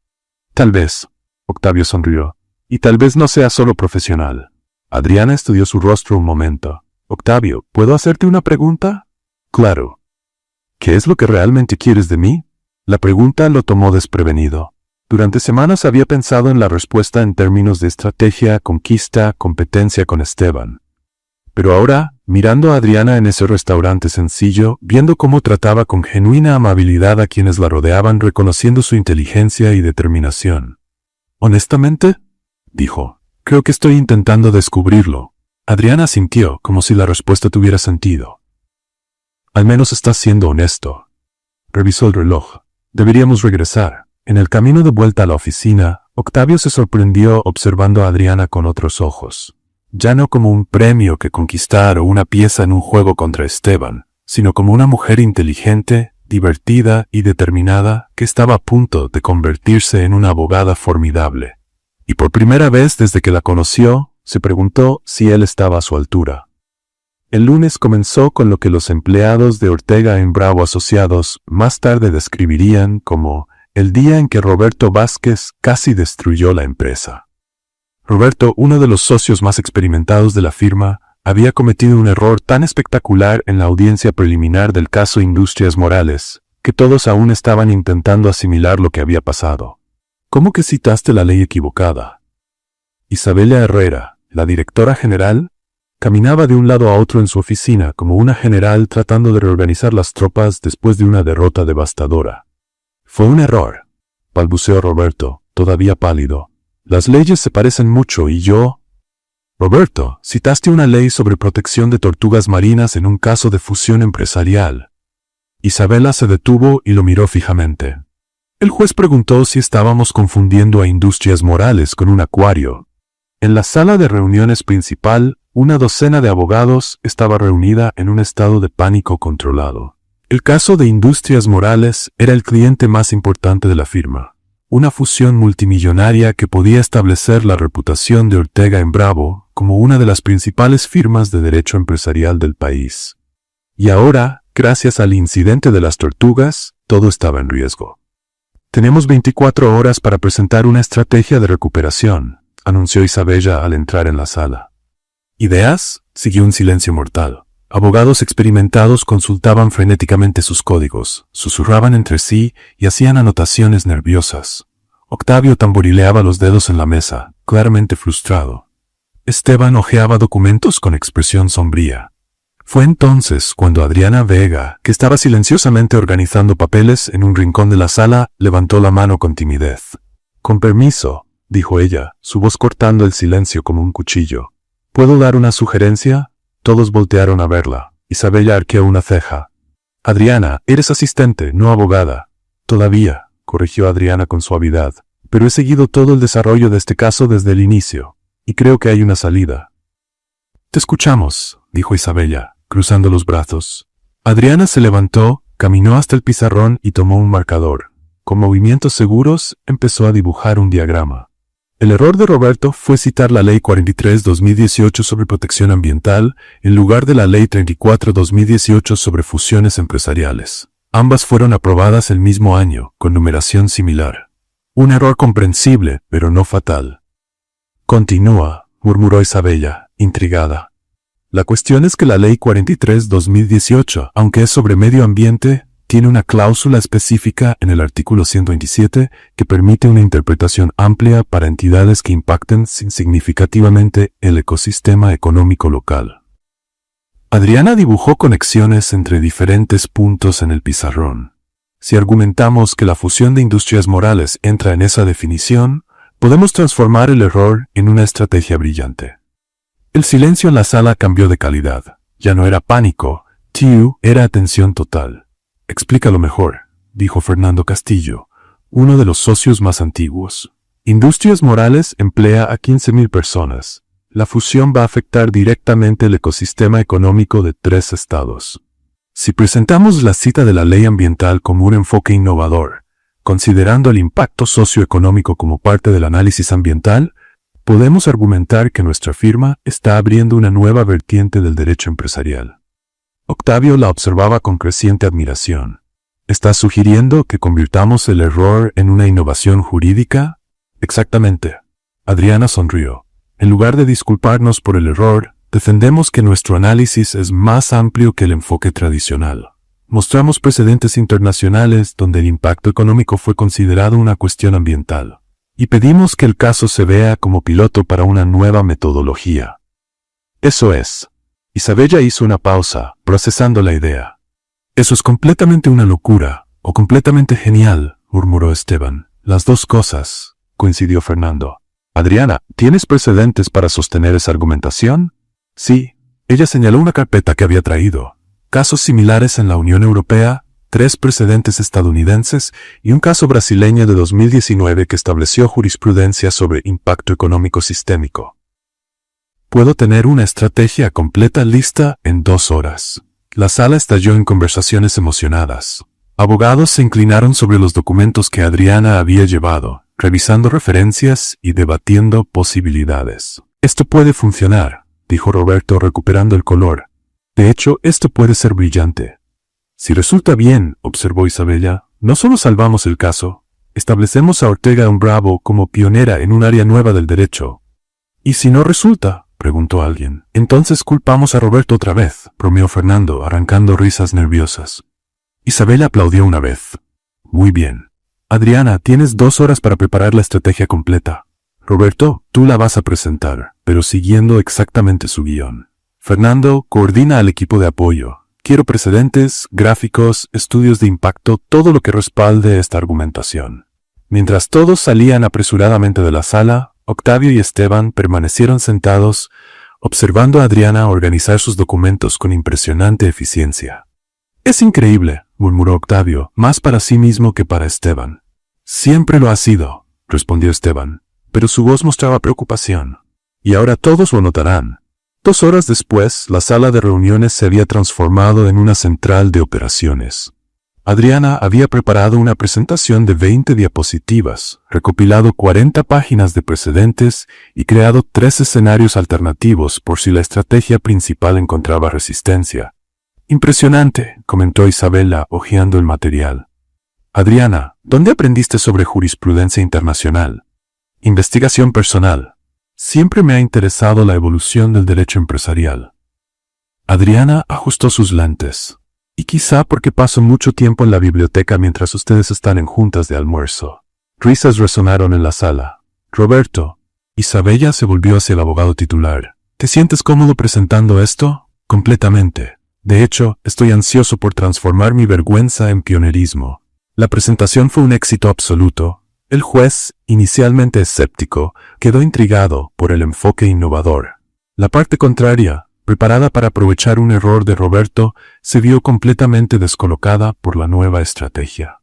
Tal vez. Octavio sonrió. Y tal vez no sea solo profesional. Adriana estudió su rostro un momento. Octavio, ¿puedo hacerte una pregunta? Claro. ¿Qué es lo que realmente quieres de mí? La pregunta lo tomó desprevenido. Durante semanas había pensado en la respuesta en términos de estrategia, conquista, competencia con Esteban. Pero ahora, mirando a Adriana en ese restaurante sencillo, viendo cómo trataba con genuina amabilidad a quienes la rodeaban, reconociendo su inteligencia y determinación. Honestamente, dijo, creo que estoy intentando descubrirlo. Adriana asintió, como si la respuesta tuviera sentido. Al menos estás siendo honesto. Revisó el reloj. Deberíamos regresar. En el camino de vuelta a la oficina, Octavio se sorprendió observando a Adriana con otros ojos. Ya no como un premio que conquistar o una pieza en un juego contra Esteban, sino como una mujer inteligente, divertida y determinada que estaba a punto de convertirse en una abogada formidable. Y por primera vez desde que la conoció, se preguntó si él estaba a su altura. El lunes comenzó con lo que los empleados de Ortega en Bravo Asociados más tarde describirían como el día en que Roberto Vázquez casi destruyó la empresa. Roberto, uno de los socios más experimentados de la firma, había cometido un error tan espectacular en la audiencia preliminar del caso Industrias Morales, que todos aún estaban intentando asimilar lo que había pasado. ¿Cómo que citaste la ley equivocada? Isabella Herrera, la directora general, caminaba de un lado a otro en su oficina como una general tratando de reorganizar las tropas después de una derrota devastadora. Fue un error, balbuceó Roberto, todavía pálido. Las leyes se parecen mucho y yo... Roberto, citaste una ley sobre protección de tortugas marinas en un caso de fusión empresarial. Isabella se detuvo y lo miró fijamente. El juez preguntó si estábamos confundiendo a Industrias Morales con un acuario. En la sala de reuniones principal, una docena de abogados estaba reunida en un estado de pánico controlado. El caso de Industrias Morales era el cliente más importante de la firma. Una fusión multimillonaria que podía establecer la reputación de Ortega en Bravo como una de las principales firmas de derecho empresarial del país. Y ahora, gracias al incidente de las tortugas, todo estaba en riesgo. Tenemos 24 horas para presentar una estrategia de recuperación, anunció Isabella al entrar en la sala. ¿Ideas? Siguió un silencio mortal. Abogados experimentados consultaban frenéticamente sus códigos, susurraban entre sí y hacían anotaciones nerviosas. Octavio tamborileaba los dedos en la mesa, claramente frustrado. Esteban hojeaba documentos con expresión sombría. Fue entonces cuando Adriana Vega, que estaba silenciosamente organizando papeles en un rincón de la sala, levantó la mano con timidez. «Con permiso», dijo ella, su voz cortando el silencio como un cuchillo. «¿Puedo dar una sugerencia?» Todos voltearon a verla. Isabella arqueó una ceja. «Adriana, eres asistente, no abogada». «Todavía», corrigió Adriana con suavidad, «pero he seguido todo el desarrollo de este caso desde el inicio, y creo que hay una salida». «Te escuchamos», dijo Isabella, cruzando los brazos. Adriana se levantó, caminó hasta el pizarrón y tomó un marcador. Con movimientos seguros, empezó a dibujar un diagrama. El error de Roberto fue citar la Ley 43/2018 sobre protección ambiental en lugar de la Ley 34/2018 sobre fusiones empresariales. Ambas fueron aprobadas el mismo año, con numeración similar. Un error comprensible, pero no fatal. «Continúa», murmuró Isabella, intrigada. «La cuestión es que la Ley 43/2018, aunque es sobre medio ambiente, tiene una cláusula específica en el artículo 127 que permite una interpretación amplia para entidades que impacten significativamente el ecosistema económico local». Adriana dibujó conexiones entre diferentes puntos en el pizarrón. Si argumentamos que la fusión de Industrias Morales entra en esa definición, podemos transformar el error en una estrategia brillante. El silencio en la sala cambió de calidad. Ya no era pánico, era atención total. «Explícalo mejor», dijo Fernando Castillo, uno de los socios más antiguos. «Industrias Morales emplea a 15,000 personas. La fusión va a afectar directamente el ecosistema económico de 3 estados. Si presentamos la cita de la ley ambiental como un enfoque innovador, considerando el impacto socioeconómico como parte del análisis ambiental, podemos argumentar que nuestra firma está abriendo una nueva vertiente del derecho empresarial». Octavio la observaba con creciente admiración. «¿Estás sugiriendo que convirtamos el error en una innovación jurídica?» «Exactamente». Adriana sonrió. «En lugar de disculparnos por el error, defendemos que nuestro análisis es más amplio que el enfoque tradicional. Mostramos precedentes internacionales donde el impacto económico fue considerado una cuestión ambiental. Y pedimos que el caso se vea como piloto para una nueva metodología». «Eso es». Isabella hizo una pausa, procesando la idea. «Eso es completamente una locura, o completamente genial», murmuró Esteban. «Las dos cosas», coincidió Fernando. «Adriana, ¿tienes precedentes para sostener esa argumentación?» «Sí». Ella señaló una carpeta que había traído. Casos similares en la Unión Europea, 3 precedentes estadounidenses y un caso brasileño de 2019 que estableció jurisprudencia sobre impacto económico sistémico. «Puedo tener una estrategia completa lista en 2 horas». La sala estalló en conversaciones emocionadas. Abogados se inclinaron sobre los documentos que Adriana había llevado, revisando referencias y debatiendo posibilidades. «Esto puede funcionar», dijo Roberto recuperando el color. «De hecho, esto puede ser brillante». «Si resulta bien», observó Isabella, «no solo salvamos el caso, establecemos a Ortega en Bravo como pionera en un área nueva del derecho». «¿Y si no resulta?», preguntó alguien. «Entonces culpamos a Roberto otra vez», bromeó Fernando, arrancando risas nerviosas. Isabella aplaudió una vez. «Muy bien. Adriana, tienes 2 horas para preparar la estrategia completa». Roberto, tú la vas a presentar, pero siguiendo exactamente su guión. Fernando, coordina al equipo de apoyo. Quiero precedentes, gráficos, estudios de impacto, todo lo que respalde esta argumentación. Mientras todos salían apresuradamente de la sala, Octavio y Esteban permanecieron sentados, observando a Adriana organizar sus documentos con impresionante eficiencia. «Es increíble», murmuró Octavio, más para sí mismo que para Esteban. «Siempre lo ha sido», respondió Esteban, pero su voz mostraba preocupación. «Y ahora todos lo notarán». 2 horas después, la sala de reuniones se había transformado en una central de operaciones. Adriana había preparado una presentación de 20 diapositivas, recopilado 40 páginas de precedentes y creado 3 escenarios alternativos por si la estrategia principal encontraba resistencia. «Impresionante», comentó Isabela, hojeando el material. «Adriana, ¿dónde aprendiste sobre jurisprudencia internacional?» «Investigación personal. Siempre me ha interesado la evolución del derecho empresarial». Adriana ajustó sus lentes. «Y quizá porque paso mucho tiempo en la biblioteca mientras ustedes están en juntas de almuerzo». Risas resonaron en la sala. «Roberto». Isabella se volvió hacia el abogado titular. «¿Te sientes cómodo presentando esto?» «Completamente. De hecho, estoy ansioso por transformar mi vergüenza en pionerismo». La presentación fue un éxito absoluto. El juez, inicialmente escéptico, quedó intrigado por el enfoque innovador. La parte contraria, preparada para aprovechar un error de Roberto, se vio completamente descolocada por la nueva estrategia.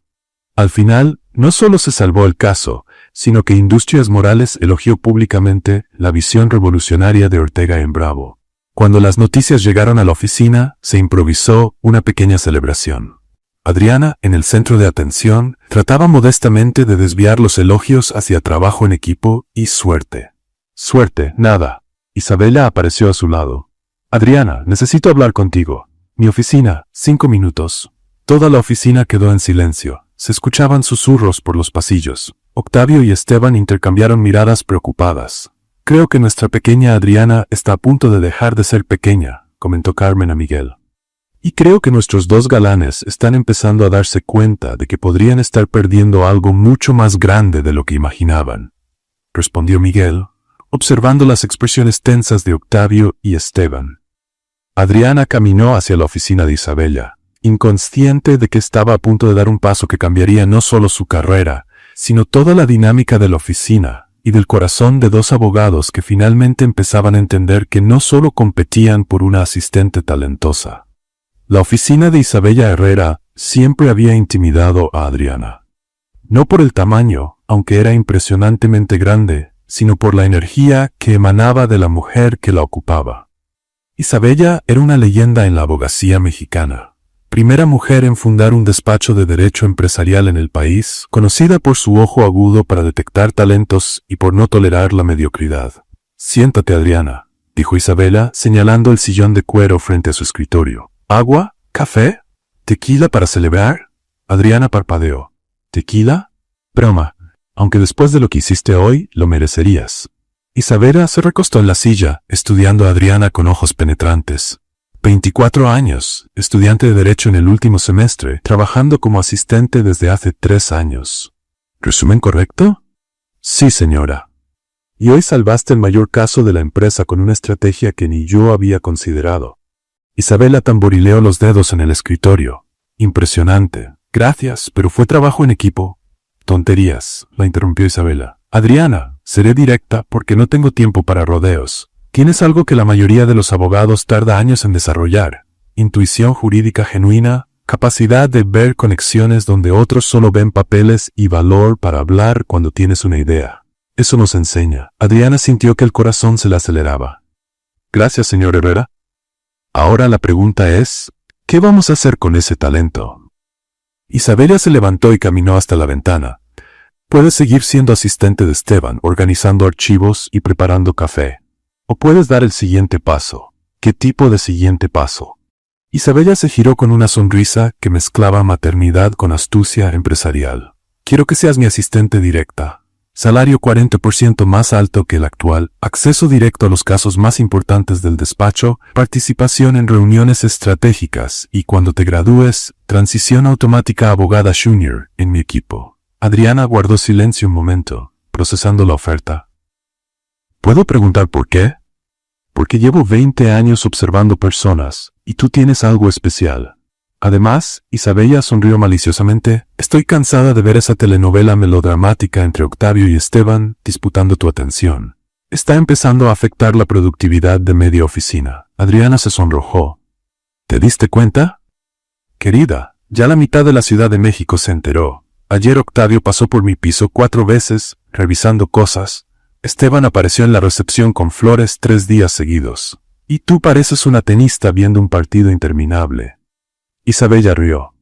Al final, no solo se salvó el caso, sino que Industrias Morales elogió públicamente la visión revolucionaria de Ortega en Bravo. Cuando las noticias llegaron a la oficina, se improvisó una pequeña celebración. Adriana, en el centro de atención, trataba modestamente de desviar los elogios hacia trabajo en equipo y suerte. «Suerte, nada». Isabela apareció a su lado. «Adriana, necesito hablar contigo. Mi oficina, 5 minutos». Toda la oficina quedó en silencio. Se escuchaban susurros por los pasillos. Octavio y Esteban intercambiaron miradas preocupadas. «Creo que nuestra pequeña Adriana está a punto de dejar de ser pequeña», comentó Carmen a Miguel. «Y creo que nuestros 2 galanes están empezando a darse cuenta de que podrían estar perdiendo algo mucho más grande de lo que imaginaban», respondió Miguel, observando las expresiones tensas de Octavio y Esteban. Adriana caminó hacia la oficina de Isabella, inconsciente de que estaba a punto de dar un paso que cambiaría no solo su carrera, sino toda la dinámica de la oficina y del corazón de 2 abogados que finalmente empezaban a entender que no solo competían por una asistente talentosa. La oficina de Isabella Herrera siempre había intimidado a Adriana. No por el tamaño, aunque era impresionantemente grande, sino por la energía que emanaba de la mujer que la ocupaba. Isabella era una leyenda en la abogacía mexicana. Primera mujer en fundar un despacho de derecho empresarial en el país, conocida por su ojo agudo para detectar talentos y por no tolerar la mediocridad. «Siéntate, Adriana», dijo Isabella, señalando el sillón de cuero frente a su escritorio. «¿Agua? ¿Café? ¿Tequila para celebrar?» Adriana parpadeó. «¿Tequila? Broma, aunque después de lo que hiciste hoy, lo merecerías». Isabella se recostó en la silla, estudiando a Adriana con ojos penetrantes. 24 años, estudiante de Derecho en el último semestre, trabajando como asistente desde hace 3 años. ¿Resumen correcto? Sí, señora. Y hoy salvaste el mayor caso de la empresa con una estrategia que ni yo había considerado. Isabella tamborileó los dedos en el escritorio. Impresionante. Gracias, pero fue trabajo en equipo. Tonterías, la interrumpió Isabella. Adriana, seré directa porque no tengo tiempo para rodeos. Tienes algo que la mayoría de los abogados tarda años en desarrollar. Intuición jurídica genuina, capacidad de ver conexiones donde otros solo ven papeles y valor para hablar cuando tienes una idea. Eso nos enseña. Adriana sintió que el corazón se le aceleraba. Gracias, señor Herrera. Ahora la pregunta es, ¿qué vamos a hacer con ese talento? Isabella se levantó y caminó hasta la ventana. Puedes seguir siendo asistente de Esteban, organizando archivos y preparando café. O puedes dar el siguiente paso. ¿Qué tipo de siguiente paso? Isabella se giró con una sonrisa que mezclaba maternidad con astucia empresarial. Quiero que seas mi asistente directa. Salario 40% más alto que el actual, acceso directo a los casos más importantes del despacho, participación en reuniones estratégicas y cuando te gradúes, transición automática a abogada junior en mi equipo. Adriana guardó silencio un momento, procesando la oferta. ¿Puedo preguntar por qué? Porque llevo 20 años observando personas, y tú tienes algo especial. Además, Isabella sonrió maliciosamente, estoy cansada de ver esa telenovela melodramática entre Octavio y Esteban disputando tu atención. Está empezando a afectar la productividad de media oficina. Adriana se sonrojó. ¿Te diste cuenta? Querida, ya la mitad de la Ciudad de México se enteró. Ayer Octavio pasó por mi piso 4 veces, revisando cosas. Esteban apareció en la recepción con flores 3 días seguidos. Y tú pareces una tenista viendo un partido interminable. Isabella rió.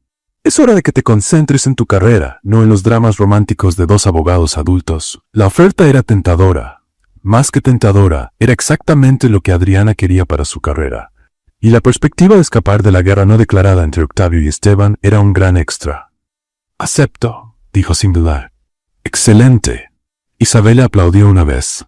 Es hora de que te concentres en tu carrera, no en los dramas románticos de 2 abogados adultos. La oferta era tentadora. Más que tentadora, era exactamente lo que Adriana quería para su carrera. Y la perspectiva de escapar de la guerra no declarada entre Octavio y Esteban era un gran extra. Acepto, dijo sin dudar. Excelente. Isabella aplaudió una vez.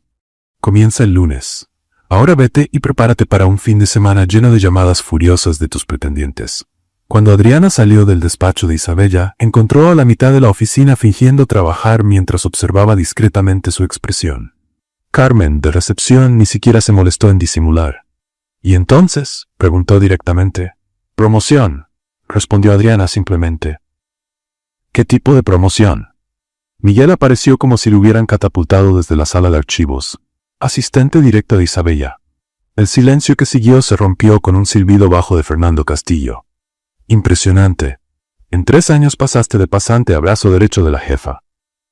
Comienza el lunes. Ahora vete y prepárate para un fin de semana lleno de llamadas furiosas de tus pretendientes. Cuando Adriana salió del despacho de Isabella, encontró a la mitad de la oficina fingiendo trabajar mientras observaba discretamente su expresión. Carmen, de recepción, ni siquiera se molestó en disimular. ¿Y entonces?, preguntó directamente. «Promoción», respondió Adriana simplemente. «¿Qué tipo de promoción?» Miguel apareció como si lo hubieran catapultado desde la sala de archivos. Asistente directo de Isabella. El silencio que siguió se rompió con un silbido bajo de Fernando Castillo. Impresionante. En 3 años pasaste de pasante a brazo derecho de la jefa.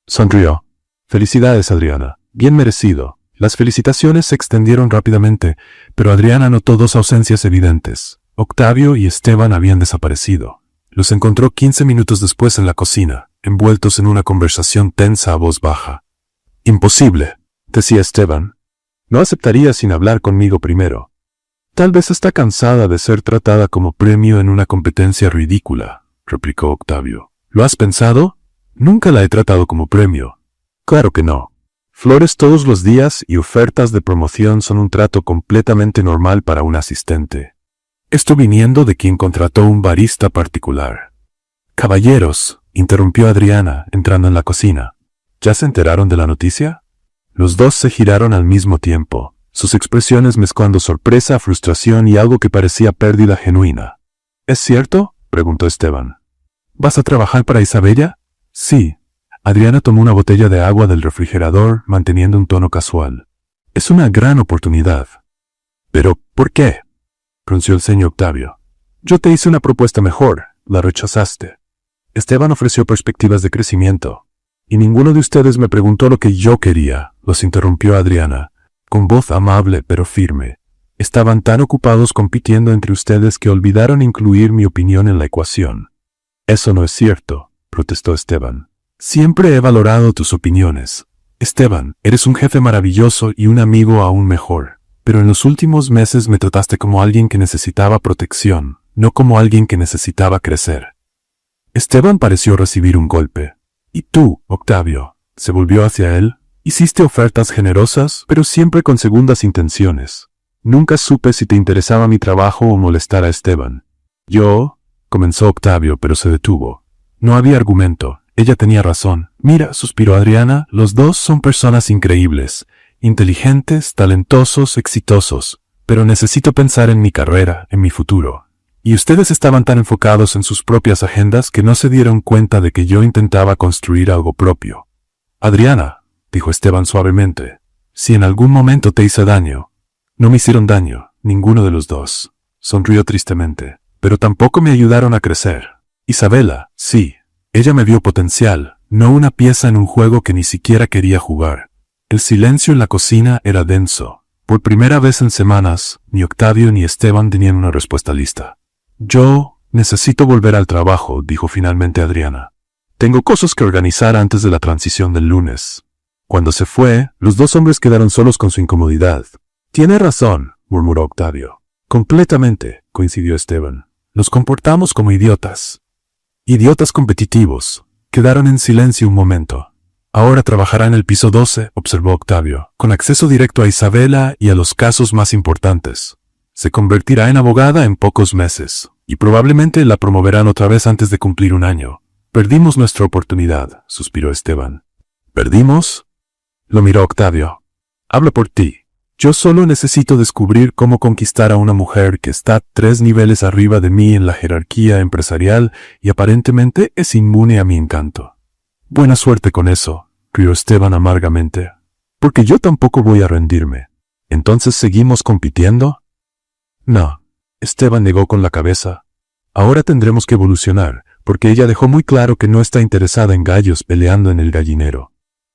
Sonrió. Felicidades, Adriana. Bien merecido. Las felicitaciones se extendieron rápidamente, pero Adriana notó 2 ausencias evidentes. Octavio y Esteban habían desaparecido. Los encontró 15 minutos después en la cocina, envueltos en una conversación tensa a voz baja. Imposible, decía Esteban. No aceptaría sin hablar conmigo primero. Tal vez está cansada de ser tratada como premio en una competencia ridícula, replicó Octavio. ¿Lo has pensado? Nunca la he tratado como premio. Claro que no. Flores todos los días y ofertas de promoción son un trato completamente normal para un asistente. Esto viniendo de quien contrató un barista particular. Caballeros, interrumpió Adriana, entrando en la cocina. ¿Ya se enteraron de la noticia? Los 2 se giraron al mismo tiempo, sus expresiones mezclando sorpresa, frustración y algo que parecía pérdida genuina. ¿Es cierto?, preguntó Esteban. ¿Vas a trabajar para Isabella? Sí. Adriana tomó una botella de agua del refrigerador, manteniendo un tono casual. Es una gran oportunidad. ¿Pero por qué?, frunció el ceño Octavio. Yo te hice una propuesta mejor, la rechazaste. Esteban ofreció perspectivas de crecimiento. Y ninguno de ustedes me preguntó lo que yo quería, los interrumpió Adriana, con voz amable pero firme. Estaban tan ocupados compitiendo entre ustedes que olvidaron incluir mi opinión en la ecuación. Eso no es cierto, protestó Esteban. Siempre he valorado tus opiniones. Esteban, eres un jefe maravilloso y un amigo aún mejor, pero en los últimos meses me trataste como alguien que necesitaba protección, no como alguien que necesitaba crecer. Esteban pareció recibir un golpe. ¿Y tú, Octavio?, se volvió hacia él. Hiciste ofertas generosas, pero siempre con segundas intenciones. Nunca supe si te interesaba mi trabajo o molestar a Esteban. Yo, comenzó Octavio, pero se detuvo. No había argumento. Ella tenía razón. Mira, suspiró Adriana, los 2 son personas increíbles, inteligentes, talentosos, exitosos, pero necesito pensar en mi carrera, en mi futuro. Y ustedes estaban tan enfocados en sus propias agendas que no se dieron cuenta de que yo intentaba construir algo propio. Adriana, dijo Esteban suavemente, si en algún momento te hice daño. No me hicieron daño, ninguno de los 2. Sonrió tristemente, pero tampoco me ayudaron a crecer. Isabella, sí. Ella me vio potencial, no una pieza en un juego que ni siquiera quería jugar. El silencio en la cocina era denso. Por primera vez en semanas, ni Octavio ni Esteban tenían una respuesta lista. Yo necesito volver al trabajo, dijo finalmente Adriana. Tengo cosas que organizar antes de la transición del lunes. Cuando se fue, los 2 hombres quedaron solos con su incomodidad. Tiene razón, murmuró Octavio. Completamente, coincidió Esteban. Nos comportamos como idiotas. Idiotas competitivos. Quedaron en silencio un momento. Ahora trabajará en el piso 12, observó Octavio, con acceso directo a Isabella y a los casos más importantes. Se convertirá en abogada en pocos meses, y probablemente la promoverán otra vez antes de cumplir 1 año. Perdimos nuestra oportunidad, suspiró Esteban. ¿Perdimos? Lo miró Octavio. Habla por ti. Yo solo necesito descubrir cómo conquistar a una mujer que está 3 niveles arriba de mí en la jerarquía empresarial y aparentemente es inmune a mi encanto. Buena suerte con eso, rió Esteban amargamente. Porque yo tampoco voy a rendirme. ¿Entonces seguimos compitiendo? No. Esteban negó con la cabeza. Ahora tendremos que evolucionar, porque ella dejó muy claro que no está interesada en gallos peleando en el gallinero.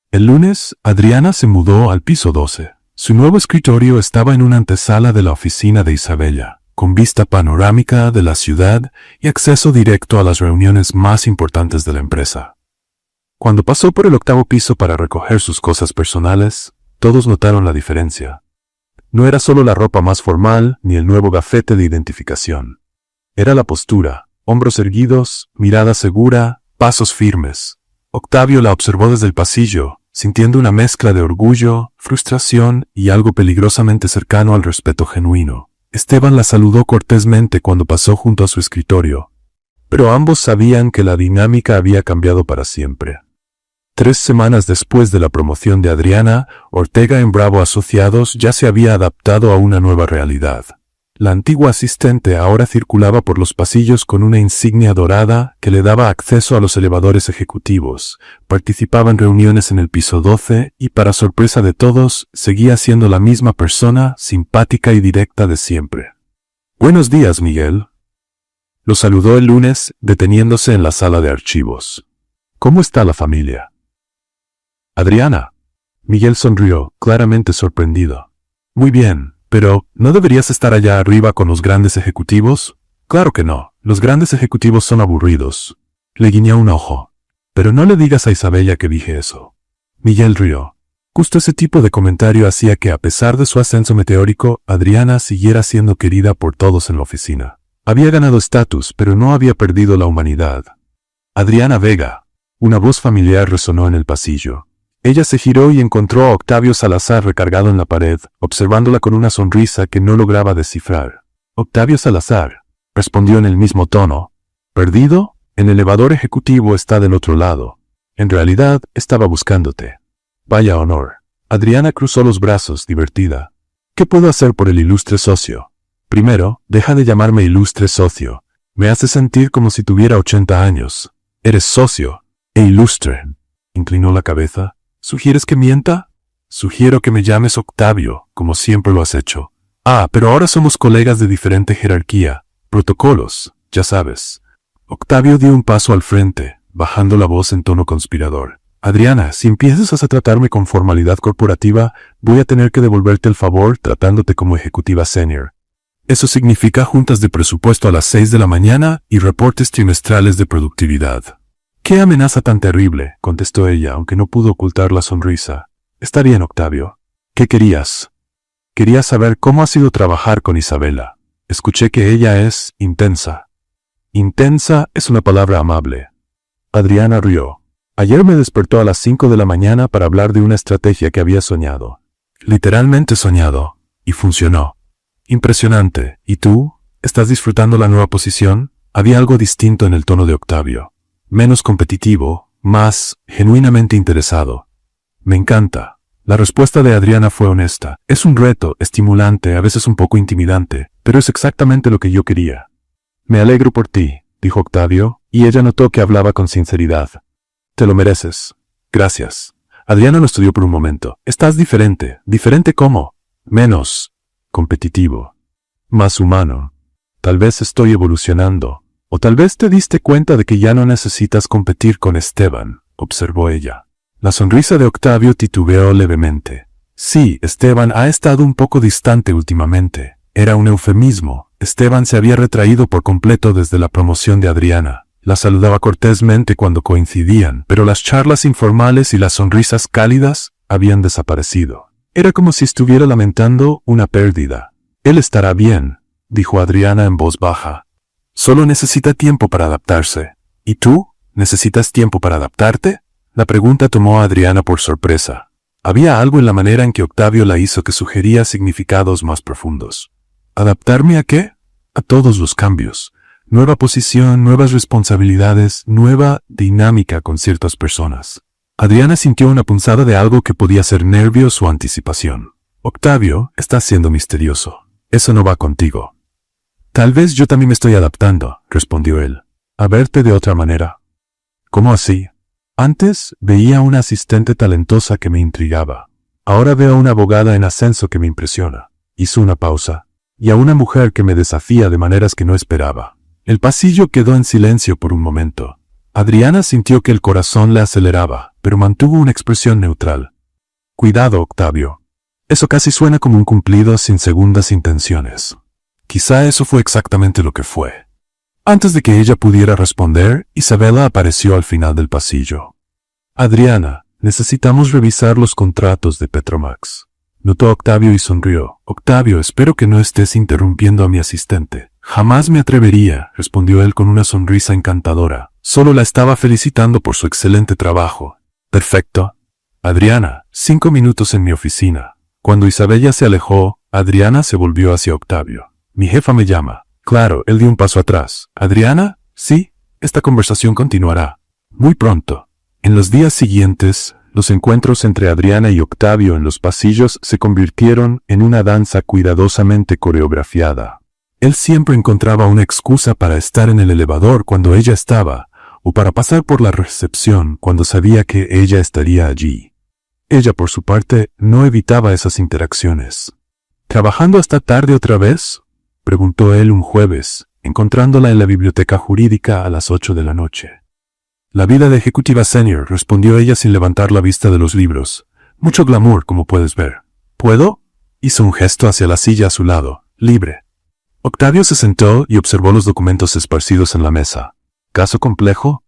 El lunes, Adriana se mudó al piso 12. Su nuevo escritorio estaba en una antesala de la oficina de Isabella, con vista panorámica de la ciudad y acceso directo a las reuniones más importantes de la empresa. Cuando pasó por el 8º piso para recoger sus cosas personales, todos notaron la diferencia. No era solo la ropa más formal ni el nuevo gafete de identificación. Era la postura, hombros erguidos, mirada segura, pasos firmes. Octavio la observó desde el pasillo, sintiendo una mezcla de orgullo, frustración y algo peligrosamente cercano al respeto genuino. Esteban la saludó cortésmente cuando pasó junto a su escritorio, pero ambos sabían que la dinámica había cambiado para siempre. 3 semanas después de la promoción de Adriana, Ortega en Bravo Asociados ya se había adaptado a una nueva realidad. La antigua asistente ahora circulaba por los pasillos con una insignia dorada que le daba acceso a los elevadores ejecutivos, participaba en reuniones en el piso 12 y, para sorpresa de todos, seguía siendo la misma persona, simpática y directa de siempre. «Buenos días, Miguel». Lo saludó el lunes, deteniéndose en la sala de archivos. «¿Cómo está la familia?» «Adriana». Miguel sonrió, claramente sorprendido. «Muy bien. Pero, ¿no deberías estar allá arriba con los grandes ejecutivos?» «Claro que no. Los grandes ejecutivos son aburridos». Le guiñó un ojo. «Pero no le digas a Isabella que dije eso». Miguel rió. Justo ese tipo de comentario hacía que, a pesar de su ascenso meteórico, Adriana siguiera siendo querida por todos en la oficina. Había ganado estatus, pero no había perdido la humanidad. «Adriana Vega». Una voz familiar resonó en el pasillo. Ella se giró y encontró a Octavio Salazar recargado en la pared, observándola con una sonrisa que no lograba descifrar. «Octavio Salazar», respondió en el mismo tono. «¿Perdido? El elevador ejecutivo está del otro lado. En realidad, estaba buscándote». «Vaya honor». Adriana cruzó los brazos, divertida. «¿Qué puedo hacer por el ilustre socio?» «Primero, deja de llamarme ilustre socio. Me hace sentir como si tuviera 80 años. Eres socio e ilustre». Inclinó la cabeza. ¿Sugieres que mienta? Sugiero que me llames Octavio, como siempre lo has hecho. Ah, pero ahora somos colegas de diferente jerarquía. Protocolos, ya sabes. Octavio dio un paso al frente, bajando la voz en tono conspirador. Adriana, si empiezas a tratarme con formalidad corporativa, voy a tener que devolverte el favor tratándote como ejecutiva senior. Eso significa juntas de presupuesto a las 6 de la mañana y reportes trimestrales de productividad. «¿Qué amenaza tan terrible?», contestó ella, aunque no pudo ocultar la sonrisa. «Está bien, Octavio. ¿Qué querías?» «Quería saber cómo ha sido trabajar con Isabela. Escuché que ella es intensa». «Intensa» es una palabra amable. Adriana rió. «Ayer me despertó a las 5 de la mañana para hablar de una estrategia que había soñado. Literalmente soñado. Y funcionó. Impresionante. ¿Y tú? ¿Estás disfrutando la nueva posición?» Había algo distinto en el tono de Octavio. Menos competitivo, más genuinamente interesado. «Me encanta». La respuesta de Adriana fue honesta. «Es un reto, estimulante, a veces un poco intimidante, pero es exactamente lo que yo quería». «Me alegro por ti», dijo Octavio, y ella notó que hablaba con sinceridad. «Te lo mereces». «Gracias». Adriana lo estudió por un momento. «Estás diferente». «¿Diferente cómo?» «Menos competitivo. Más humano. Tal vez estoy evolucionando. O tal vez te diste cuenta de que ya no necesitas competir con Esteban», observó ella. La sonrisa de Octavio titubeó levemente. «Sí, Esteban ha estado un poco distante últimamente. Era un eufemismo. Esteban se había retraído por completo desde la promoción de Adriana. La saludaba cortésmente cuando coincidían, pero las charlas informales y las sonrisas cálidas habían desaparecido. Era como si estuviera lamentando una pérdida. «Él estará bien», dijo Adriana en voz baja. «Solo necesita tiempo para adaptarse. ¿Y tú? ¿Necesitas tiempo para adaptarte?» La pregunta tomó a Adriana por sorpresa. Había algo en la manera en que Octavio la hizo que sugería significados más profundos. ¿Adaptarme a qué? A todos los cambios. Nueva posición, nuevas responsabilidades, nueva dinámica con ciertas personas. Adriana sintió una punzada de algo que podía ser nervios o anticipación. Octavio, estás siendo misterioso. Eso no va contigo. Tal vez yo también me estoy adaptando, respondió él. A verte de otra manera. ¿Cómo así? Antes veía a una asistente talentosa que me intrigaba. Ahora veo a una abogada en ascenso que me impresiona. Hizo una pausa. Y a una mujer que me desafía de maneras que no esperaba. El pasillo quedó en silencio por un momento. Adriana sintió que el corazón le aceleraba, pero mantuvo una expresión neutral. Cuidado, Octavio. Eso casi suena como un cumplido sin segundas intenciones. Quizá eso fue exactamente lo que fue. Antes de que ella pudiera responder, Isabela apareció al final del pasillo. Adriana, necesitamos revisar los contratos de Petromax. Notó Octavio y sonrió. Octavio, espero que no estés interrumpiendo a mi asistente. Jamás me atrevería, respondió él con una sonrisa encantadora. Solo la estaba felicitando por su excelente trabajo. Perfecto. Adriana, 5 minutos en mi oficina. Cuando Isabella se alejó, Adriana se volvió hacia Octavio. Mi jefa me llama. Claro, él dio un paso atrás. ¿Adriana? Sí, esta conversación continuará. Muy pronto. En los días siguientes, los encuentros entre Adriana y Octavio en los pasillos se convirtieron en una danza cuidadosamente coreografiada. Él siempre encontraba una excusa para estar en el elevador cuando ella estaba, o para pasar por la recepción cuando sabía que ella estaría allí. Ella, por su parte, no evitaba esas interacciones. ¿Trabajando hasta tarde otra vez?, preguntó él un jueves, encontrándola en la biblioteca jurídica a las 8 de la noche. La vida de ejecutiva senior, respondió ella sin levantar la vista de los libros. Mucho glamour, como puedes ver. ¿Puedo? Hizo un gesto hacia la silla a su lado, libre. Octavio se sentó y observó los documentos esparcidos en la mesa. ¿Caso complejo?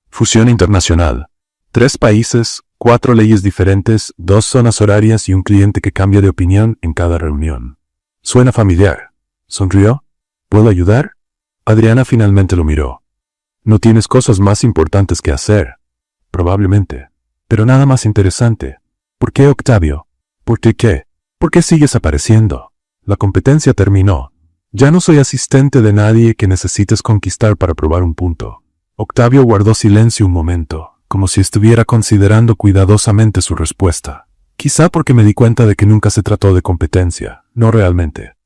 Fusión internacional. 3 países, 4 leyes diferentes, 2 zonas horarias y un cliente que cambia de opinión en cada reunión. Suena familiar. ¿Sonrió? ¿Puedo ayudar? Adriana finalmente lo miró. No tienes cosas más importantes que hacer. Probablemente. Pero nada más interesante. ¿Por qué, Octavio? ¿Por qué? ¿Por qué sigues apareciendo? La competencia terminó. Ya no soy asistente de nadie que necesites conquistar para probar un punto. Octavio guardó silencio un momento, como si estuviera considerando cuidadosamente su respuesta. Quizá porque me di cuenta de que nunca se trató de competencia, no realmente.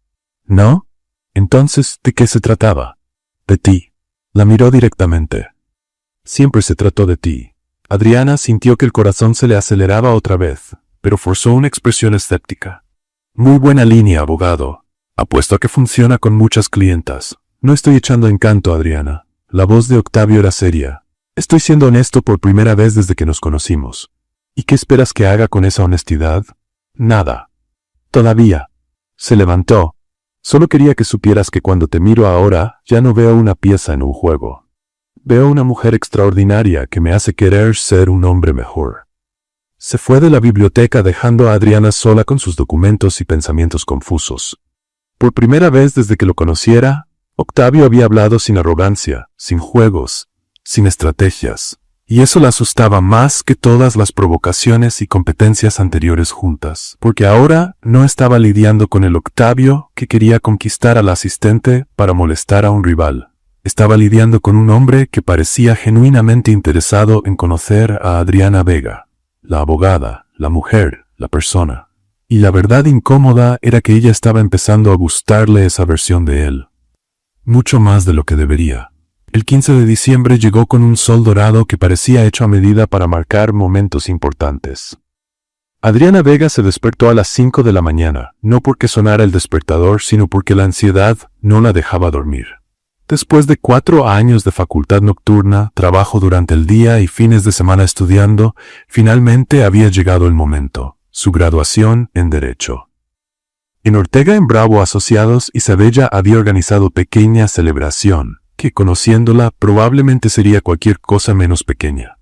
¿No? Entonces, ¿de qué se trataba? De ti. La miró directamente. Siempre se trató de ti. Adriana sintió que el corazón se le aceleraba otra vez, pero forzó una expresión escéptica. Muy buena línea, abogado. Apuesto a que funciona con muchas clientas. No estoy echando encanto, Adriana. La voz de Octavio era seria. Estoy siendo honesto por primera vez desde que nos conocimos. ¿Y qué esperas que haga con esa honestidad? Nada. Todavía. Se levantó. Solo quería que supieras que cuando te miro ahora, ya no veo una pieza en un juego. Veo una mujer extraordinaria que me hace querer ser un hombre mejor. Se fue de la biblioteca dejando a Adriana sola con sus documentos y pensamientos confusos. Por primera vez desde que lo conociera, Octavio había hablado sin arrogancia, sin juegos, sin estrategias, y eso la asustaba más que todas las provocaciones y competencias anteriores juntas, porque ahora no estaba lidiando con el Octavio que quería conquistar al asistente para molestar a un rival. Estaba lidiando con un hombre que parecía genuinamente interesado en conocer a Adriana Vega, la abogada, la mujer, la persona. Y la verdad incómoda era que ella estaba empezando a gustarle esa versión de él. Mucho más de lo que debería. El 15 de diciembre llegó con un sol dorado que parecía hecho a medida para marcar momentos importantes. Adriana Vega se despertó a las 5 de la mañana, no porque sonara el despertador, sino porque la ansiedad no la dejaba dormir. Después de 4 años de facultad nocturna, trabajo durante el día y fines de semana estudiando, finalmente había llegado el momento. Su graduación en Derecho. En Ortega en Bravo Asociados, Isabella había organizado pequeña celebración, que conociéndola probablemente sería cualquier cosa menos pequeña.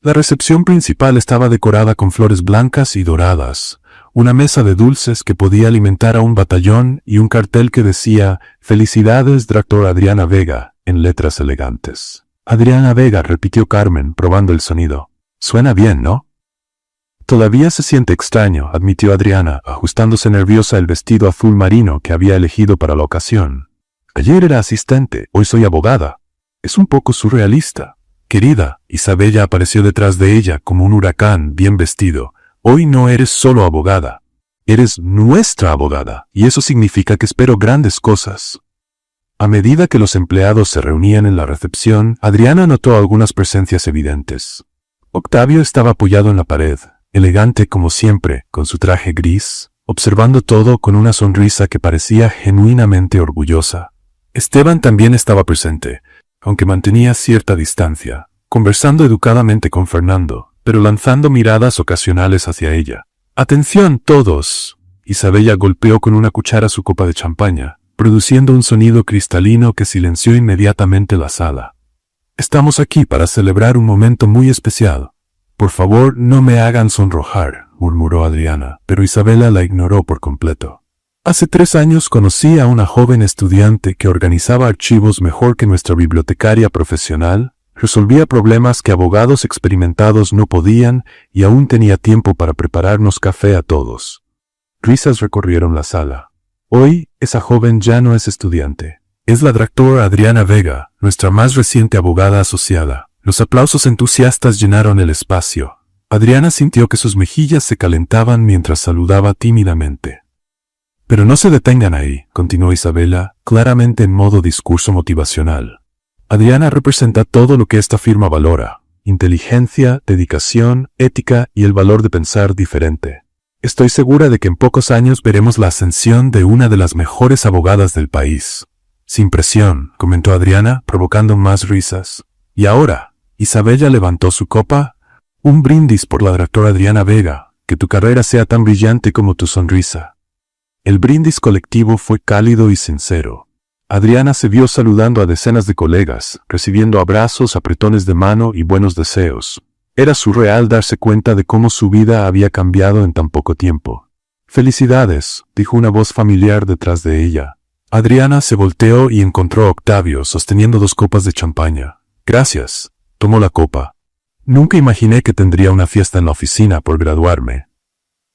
La recepción principal estaba decorada con flores blancas y doradas, una mesa de dulces que podía alimentar a un batallón y un cartel que decía «Felicidades, Dr. Adriana Vega», en letras elegantes. «Adriana Vega», repitió Carmen, probando el sonido. «Suena bien, ¿no?» «Todavía se siente extraño», admitió Adriana, ajustándose nerviosa el vestido azul marino que había elegido para la ocasión. «Ayer era asistente, hoy soy abogada. Es un poco surrealista». Querida, Isabella apareció detrás de ella como un huracán bien vestido. Hoy no eres solo abogada. Eres nuestra abogada, y eso significa que espero grandes cosas. A medida que los empleados se reunían en la recepción, Adriana notó algunas presencias evidentes. Octavio estaba apoyado en la pared, elegante como siempre, con su traje gris, observando todo con una sonrisa que parecía genuinamente orgullosa. Esteban también estaba presente, aunque mantenía cierta distancia, conversando educadamente con Fernando, pero lanzando miradas ocasionales hacia ella. ¡Atención todos! Isabella golpeó con una cuchara su copa de champaña, produciendo un sonido cristalino que silenció inmediatamente la sala. Estamos aquí para celebrar un momento muy especial. Por favor, no me hagan sonrojar, murmuró Adriana, pero Isabella la ignoró por completo. Hace 3 años conocí a una joven estudiante que organizaba archivos mejor que nuestra bibliotecaria profesional, resolvía problemas que abogados experimentados no podían y aún tenía tiempo para prepararnos café a todos. Risas recorrieron la sala. Hoy, esa joven ya no es estudiante. Es la doctora Adriana Vega, nuestra más reciente abogada asociada. Los aplausos entusiastas llenaron el espacio. Adriana sintió que sus mejillas se calentaban mientras saludaba tímidamente. Pero no se detengan ahí, continuó Isabella, claramente en modo discurso motivacional. Adriana representa todo lo que esta firma valora: inteligencia, dedicación, ética y el valor de pensar diferente. Estoy segura de que en pocos años veremos la ascensión de una de las mejores abogadas del país. Sin presión, comentó Adriana, provocando más risas. Y ahora, Isabella levantó su copa. Un brindis por la doctora Adriana Vega, que tu carrera sea tan brillante como tu sonrisa. El brindis colectivo fue cálido y sincero. Adriana se vio saludando a decenas de colegas, recibiendo abrazos, apretones de mano y buenos deseos. Era surreal darse cuenta de cómo su vida había cambiado en tan poco tiempo. «Felicidades», dijo una voz familiar detrás de ella. Adriana se volteó y encontró a Octavio sosteniendo 2 copas de champaña. «Gracias», tomó la copa. «Nunca imaginé que tendría una fiesta en la oficina por graduarme».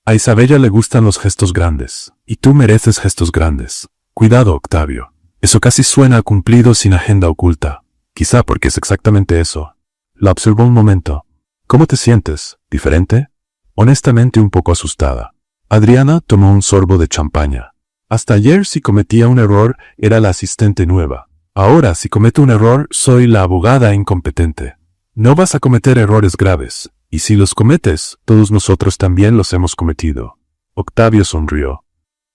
A Isabella le gustan los gestos grandes, y tú mereces gestos grandes. Cuidado, Octavio. Eso casi suena a cumplido sin agenda oculta. Quizá porque es exactamente eso. La observó un momento. ¿Cómo te sientes? ¿Diferente? Honestamente un poco asustada. Adriana tomó un sorbo de champaña. Hasta ayer si cometía un error era la asistente nueva. Ahora si cometo un error soy la abogada incompetente. No vas a cometer errores graves. Y si los cometes, todos nosotros también los hemos cometido. Octavio sonrió.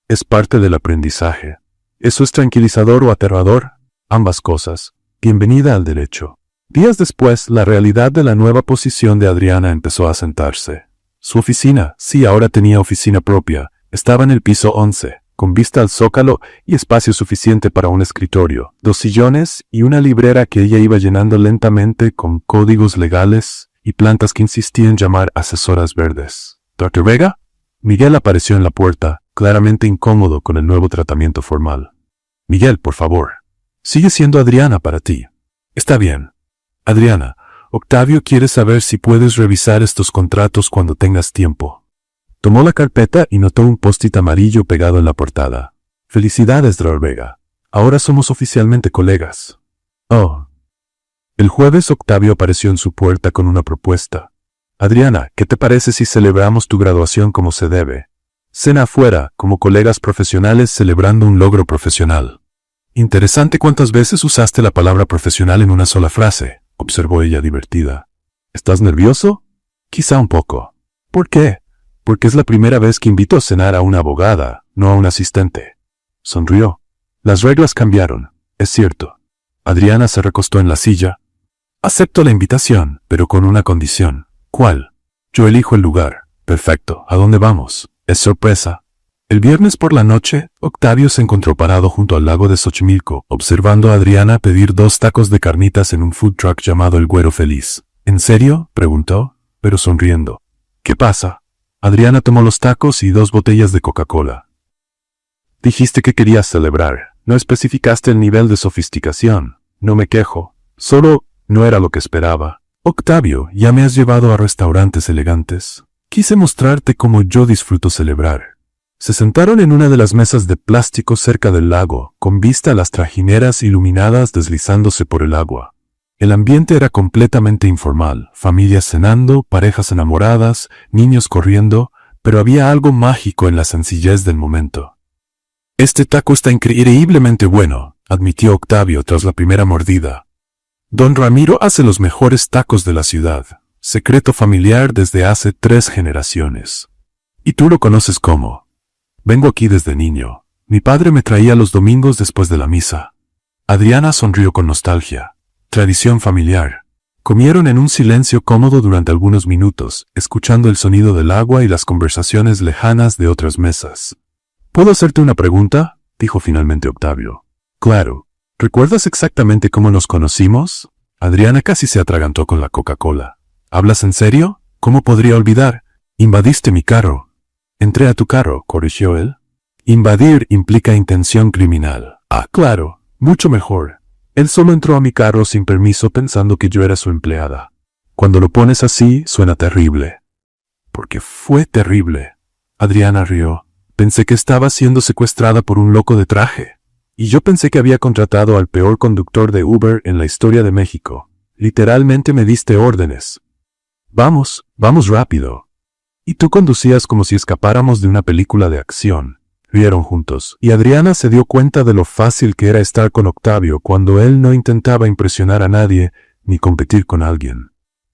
Es parte del aprendizaje. ¿Eso es tranquilizador o aterrador? Ambas cosas. Bienvenida al derecho. Días después, la realidad de la nueva posición de Adriana empezó a sentarse. Su oficina, sí, ahora tenía oficina propia, estaba en el piso 11, con vista al zócalo y espacio suficiente para un escritorio, 2 sillones y una librera que ella iba llenando lentamente con códigos legales y plantas que insistía en llamar asesoras verdes. ¿Dr. Vega? Miguel apareció en la puerta, claramente incómodo con el nuevo tratamiento formal. Miguel, por favor. Sigue siendo Adriana para ti. Está bien. Adriana, Octavio quiere saber si puedes revisar estos contratos cuando tengas tiempo. Tomó la carpeta y notó un post-it amarillo pegado en la portada. Felicidades, Dr. Vega. Ahora somos oficialmente colegas. Oh. El jueves Octavio apareció en su puerta con una propuesta. Adriana, ¿qué te parece si celebramos tu graduación como se debe? Cena afuera, como colegas profesionales celebrando un logro profesional. Interesante cuántas veces usaste la palabra profesional en una sola frase, observó ella divertida. ¿Estás nervioso? Quizá un poco. ¿Por qué? Porque es la primera vez que invito a cenar a una abogada, no a un asistente. Sonrió. Las reglas cambiaron, es cierto. Adriana se recostó en la silla. Acepto la invitación, pero con una condición. ¿Cuál? Yo elijo el lugar. Perfecto. ¿A dónde vamos? Es sorpresa. El viernes por la noche, Octavio se encontró parado junto al lago de Xochimilco, observando a Adriana pedir 2 tacos de carnitas en un food truck llamado El Güero Feliz. ¿En serio?, preguntó, pero sonriendo. ¿Qué pasa? Adriana tomó los tacos y 2 botellas de Coca-Cola. Dijiste que querías celebrar. No especificaste el nivel de sofisticación. No me quejo. Solo no era lo que esperaba. Octavio, ya me has llevado a restaurantes elegantes. Quise mostrarte cómo yo disfruto celebrar. Se sentaron en una de las mesas de plástico cerca del lago, con vista a las trajineras iluminadas deslizándose por el agua. El ambiente era completamente informal, familias cenando, parejas enamoradas, niños corriendo, pero había algo mágico en la sencillez del momento. Este taco está increíblemente bueno, admitió Octavio tras la primera mordida. Don Ramiro hace los mejores tacos de la ciudad, secreto familiar desde hace 3 generaciones. Y tú lo conoces como. Vengo aquí desde niño. Mi padre me traía los domingos después de la misa. Adriana sonrió con nostalgia. Tradición familiar. Comieron en un silencio cómodo durante algunos minutos, escuchando el sonido del agua y las conversaciones lejanas de otras mesas. ¿Puedo hacerte una pregunta?, dijo finalmente Octavio. Claro. ¿Recuerdas exactamente cómo nos conocimos? Adriana casi se atragantó con la Coca-Cola. ¿Hablas en serio? ¿Cómo podría olvidar? Invadiste mi carro. Entré a tu carro, corrigió él. Invadir implica intención criminal. Ah, claro. Mucho mejor. Él solo entró a mi carro sin permiso pensando que yo era su empleada. Cuando lo pones así, suena terrible. Porque fue terrible. Adriana rió. Pensé que estaba siendo secuestrada por un loco de traje. Y yo pensé que había contratado al peor conductor de Uber en la historia de México. Literalmente me diste órdenes. Vamos rápido. Y tú conducías como si escapáramos de una película de acción. Rieron juntos, y Adriana se dio cuenta de lo fácil que era estar con Octavio cuando él no intentaba impresionar a nadie ni competir con alguien.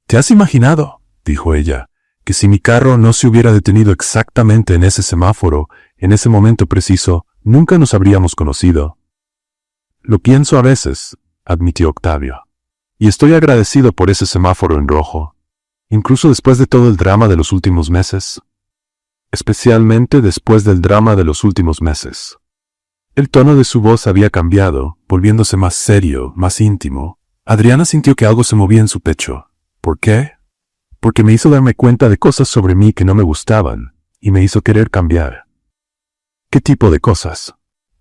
¿Te has imaginado?, dijo ella, que si mi carro no se hubiera detenido exactamente en ese semáforo, en ese momento preciso, nunca nos habríamos conocido? Lo pienso a veces, admitió Octavio. Y estoy agradecido por ese semáforo en rojo. Incluso después de todo el drama de los últimos meses. Especialmente después del drama de los últimos meses. El tono de su voz había cambiado, volviéndose más serio, más íntimo. Adriana sintió que algo se movía en su pecho. ¿Por qué? Porque me hizo darme cuenta de cosas sobre mí que no me gustaban, y me hizo querer cambiar. ¿Qué tipo de cosas?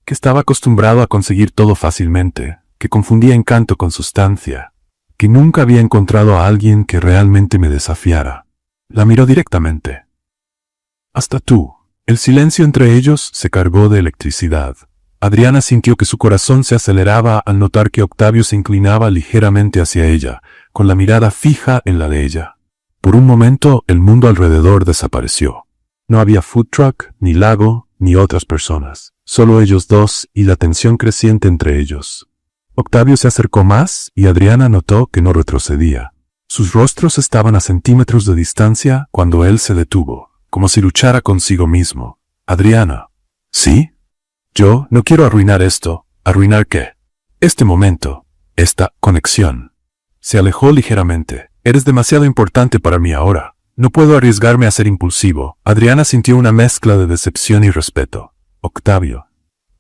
Que estaba acostumbrado a conseguir todo fácilmente, que confundía encanto con sustancia, que nunca había encontrado a alguien que realmente me desafiara. La miró directamente. Hasta tú. El silencio entre ellos se cargó de electricidad. Adriana sintió que su corazón se aceleraba al notar que Octavio se inclinaba ligeramente hacia ella, con la mirada fija en la de ella. Por un momento, el mundo alrededor desapareció. No había food truck, ni lago, ni otras personas. Solo ellos dos y la tensión creciente entre ellos. Octavio se acercó más y Adriana notó que no retrocedía. Sus rostros estaban a centímetros de distancia cuando él se detuvo, como si luchara consigo mismo. Adriana. ¿Sí? Yo no quiero arruinar esto. ¿Arruinar qué? Este momento. Esta conexión. Se alejó ligeramente. Eres demasiado importante para mí ahora. No puedo arriesgarme a ser impulsivo. Adriana sintió una mezcla de decepción y respeto. Octavio.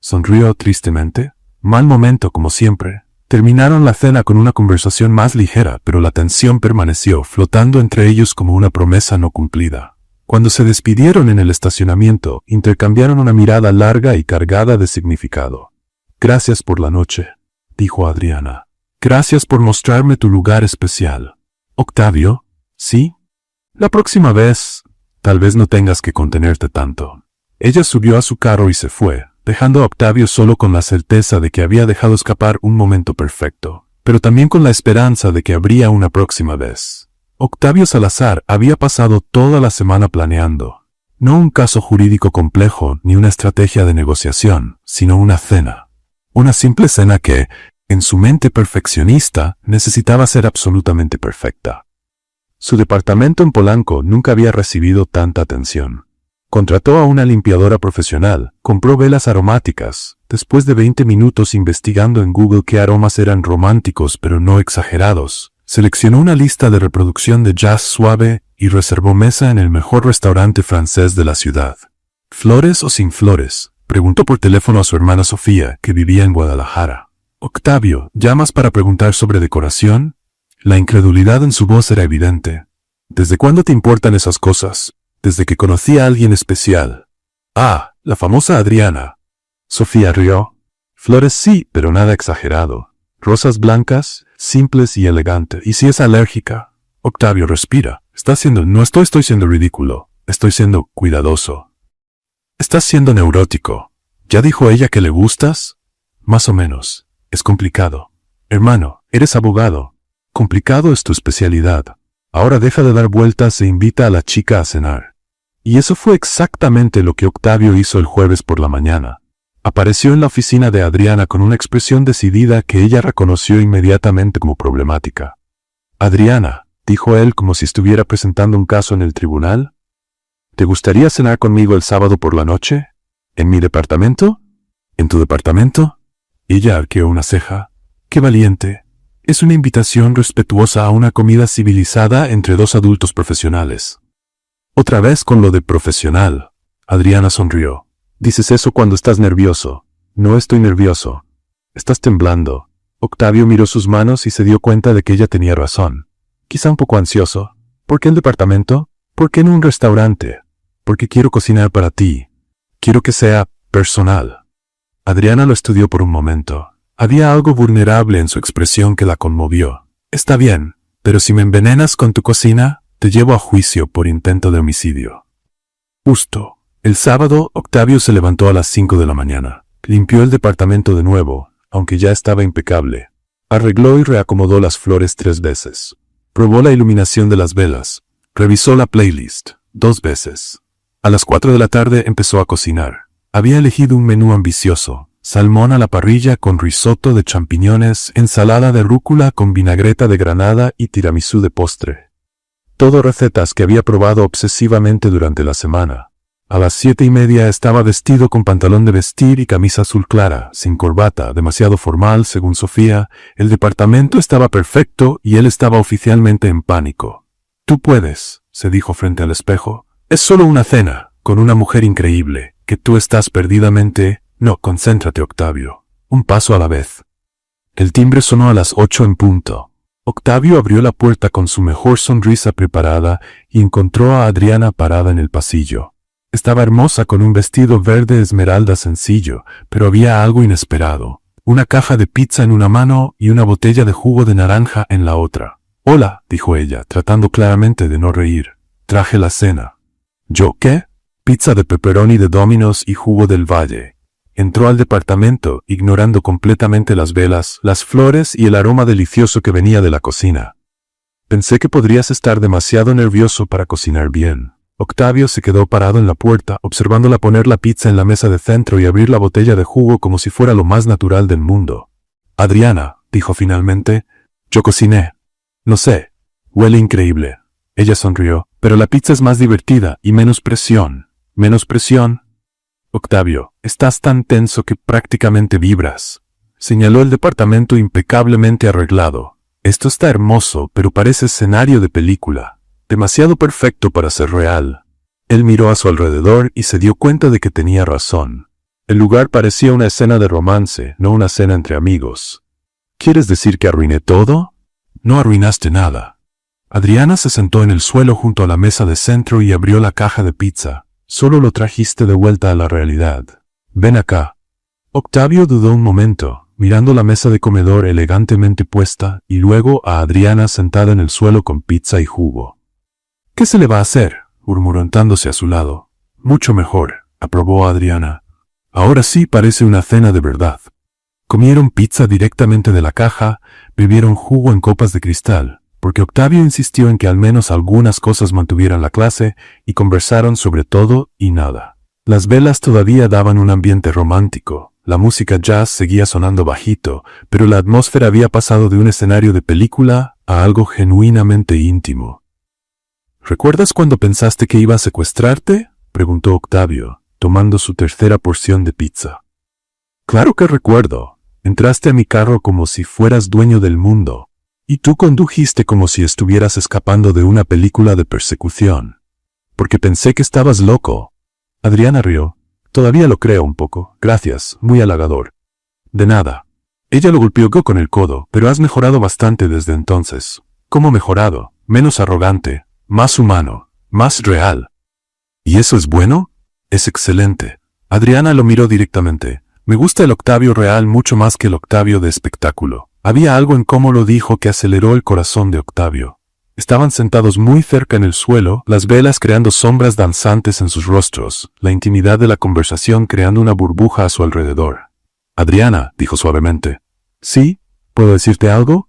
Sonrió tristemente. Mal momento como siempre. Terminaron la cena con una conversación más ligera, pero la tensión permaneció, flotando entre ellos como una promesa no cumplida. Cuando se despidieron en el estacionamiento, intercambiaron una mirada larga y cargada de significado. Gracias por la noche, dijo Adriana. Gracias por mostrarme tu lugar especial. Octavio, ¿sí? La próxima vez, tal vez no tengas que contenerte tanto. Ella subió a su carro y se fue, dejando a Octavio solo con la certeza de que había dejado escapar un momento perfecto, pero también con la esperanza de que habría una próxima vez. Octavio Salazar había pasado toda la semana planeando, no un caso jurídico complejo ni una estrategia de negociación, sino una cena. Una simple cena que, en su mente perfeccionista, necesitaba ser absolutamente perfecta. Su departamento en Polanco nunca había recibido tanta atención. Contrató a una limpiadora profesional, compró velas aromáticas. Después de 20 minutos investigando en Google qué aromas eran románticos pero no exagerados, seleccionó una lista de reproducción de jazz suave y reservó mesa en el mejor restaurante francés de la ciudad. ¿Flores o sin flores?, preguntó por teléfono a su hermana Sofía, que vivía en Guadalajara. Octavio, ¿llamas para preguntar sobre decoración? La incredulidad en su voz era evidente. ¿Desde cuándo te importan esas cosas? Desde que conocí a alguien especial. Ah, la famosa Adriana. Sofía rió. Flores sí, pero nada exagerado. Rosas blancas, simples y elegantes. ¿Y si es alérgica? Octavio, respira. No estoy siendo ridículo. Estoy siendo cuidadoso. Estás siendo neurótico. ¿Ya dijo ella que le gustas? Más o menos. Es complicado. Hermano, eres abogado. Complicado es tu especialidad. Ahora deja de dar vueltas e invita a la chica a cenar. Y eso fue exactamente lo que Octavio hizo el jueves por la mañana. Apareció en la oficina de Adriana con una expresión decidida que ella reconoció inmediatamente como problemática. Adriana, dijo él como si estuviera presentando un caso en el tribunal, ¿te gustaría cenar conmigo el sábado por la noche? ¿En mi departamento? ¿En tu departamento? Ella arqueó una ceja. ¡Qué valiente! Es una invitación respetuosa a una comida civilizada entre dos adultos profesionales. Otra vez con lo de profesional. Adriana sonrió. Dices eso cuando estás nervioso. No estoy nervioso. Estás temblando. Octavio miró sus manos y se dio cuenta de que ella tenía razón. Quizá un poco ansioso. ¿Por qué el departamento? ¿Por qué no un restaurante? Porque quiero cocinar para ti. Quiero que sea personal. Adriana lo estudió por un momento. Había algo vulnerable en su expresión que la conmovió. Está bien, pero si me envenenas con tu cocina, te llevo a juicio por intento de homicidio. Justo. El sábado, Octavio se levantó a las 5 de la mañana. Limpió el departamento de nuevo, aunque ya estaba impecable. Arregló y reacomodó las flores 3 veces. Probó la iluminación de las velas. Revisó la playlist 2 veces. A las 4 de la tarde empezó a cocinar. Había elegido un menú ambicioso. Salmón a la parrilla con risotto de champiñones, ensalada de rúcula con vinagreta de granada y tiramisú de postre. Todo recetas que había probado obsesivamente durante la semana. A las 7:30 estaba vestido con pantalón de vestir y camisa azul clara, sin corbata, demasiado formal, según Sofía. El departamento estaba perfecto y él estaba oficialmente en pánico. Tú puedes, se dijo frente al espejo. Es solo una cena, con una mujer increíble, que tú estás perdidamente... No, concéntrate, Octavio. Un paso a la vez. El timbre sonó a las 8 en punto. Octavio abrió la puerta con su mejor sonrisa preparada y encontró a Adriana parada en el pasillo. Estaba hermosa con un vestido verde esmeralda sencillo, pero había algo inesperado. Una caja de pizza en una mano y una botella de jugo de naranja en la otra. Hola, dijo ella, tratando claramente de no reír. Traje la cena. ¿Yo qué? Pizza de pepperoni de Domino's y jugo del Valle. Entró al departamento, ignorando completamente las velas, las flores y el aroma delicioso que venía de la cocina. Pensé que podrías estar demasiado nervioso para cocinar bien. Octavio se quedó parado en la puerta, observándola poner la pizza en la mesa de centro y abrir la botella de jugo como si fuera lo más natural del mundo. Adriana, dijo finalmente, yo cociné. No sé, huele increíble. Ella sonrió, pero la pizza es más divertida y menos presión. ¿Menos presión? Octavio, estás tan tenso que prácticamente vibras. Señaló el departamento impecablemente arreglado. Esto está hermoso, pero parece escenario de película. Demasiado perfecto para ser real. Él miró a su alrededor y se dio cuenta de que tenía razón. El lugar parecía una escena de romance, no una cena entre amigos. ¿Quieres decir que arruiné todo? No arruinaste nada. Adriana se sentó en el suelo junto a la mesa de centro y abrió la caja de pizza. Solo lo trajiste de vuelta a la realidad. Ven acá. Octavio dudó un momento, mirando la mesa de comedor elegantemente puesta y luego a Adriana sentada en el suelo con pizza y jugo. ¿Qué se le va a hacer? Murmuró sentándose a su lado. Mucho mejor, aprobó Adriana. Ahora sí parece una cena de verdad. Comieron pizza directamente de la caja, bebieron jugo en copas de cristal, porque Octavio insistió en que al menos algunas cosas mantuvieran la clase, y conversaron sobre todo y nada. Las velas todavía daban un ambiente romántico, la música jazz seguía sonando bajito, pero la atmósfera había pasado de un escenario de película a algo genuinamente íntimo. ¿Recuerdas cuando pensaste que iba a secuestrarte?, preguntó Octavio, tomando su tercera porción de pizza. Claro que recuerdo. Entraste a mi carro como si fueras dueño del mundo. Y tú condujiste como si estuvieras escapando de una película de persecución. Porque pensé que estabas loco. Adriana rió. Todavía lo creo un poco. Gracias, muy halagador. De nada. Ella lo golpeó con el codo, pero has mejorado bastante desde entonces. ¿Cómo mejorado? Menos arrogante, más humano, más real. ¿Y eso es bueno? Es excelente. Adriana lo miró directamente. Me gusta el Octavio real mucho más que el Octavio de espectáculo. Había algo en cómo lo dijo que aceleró el corazón de Octavio. Estaban sentados muy cerca en el suelo, las velas creando sombras danzantes en sus rostros, la intimidad de la conversación creando una burbuja a su alrededor. Adriana, dijo suavemente. ¿Sí? ¿Puedo decirte algo?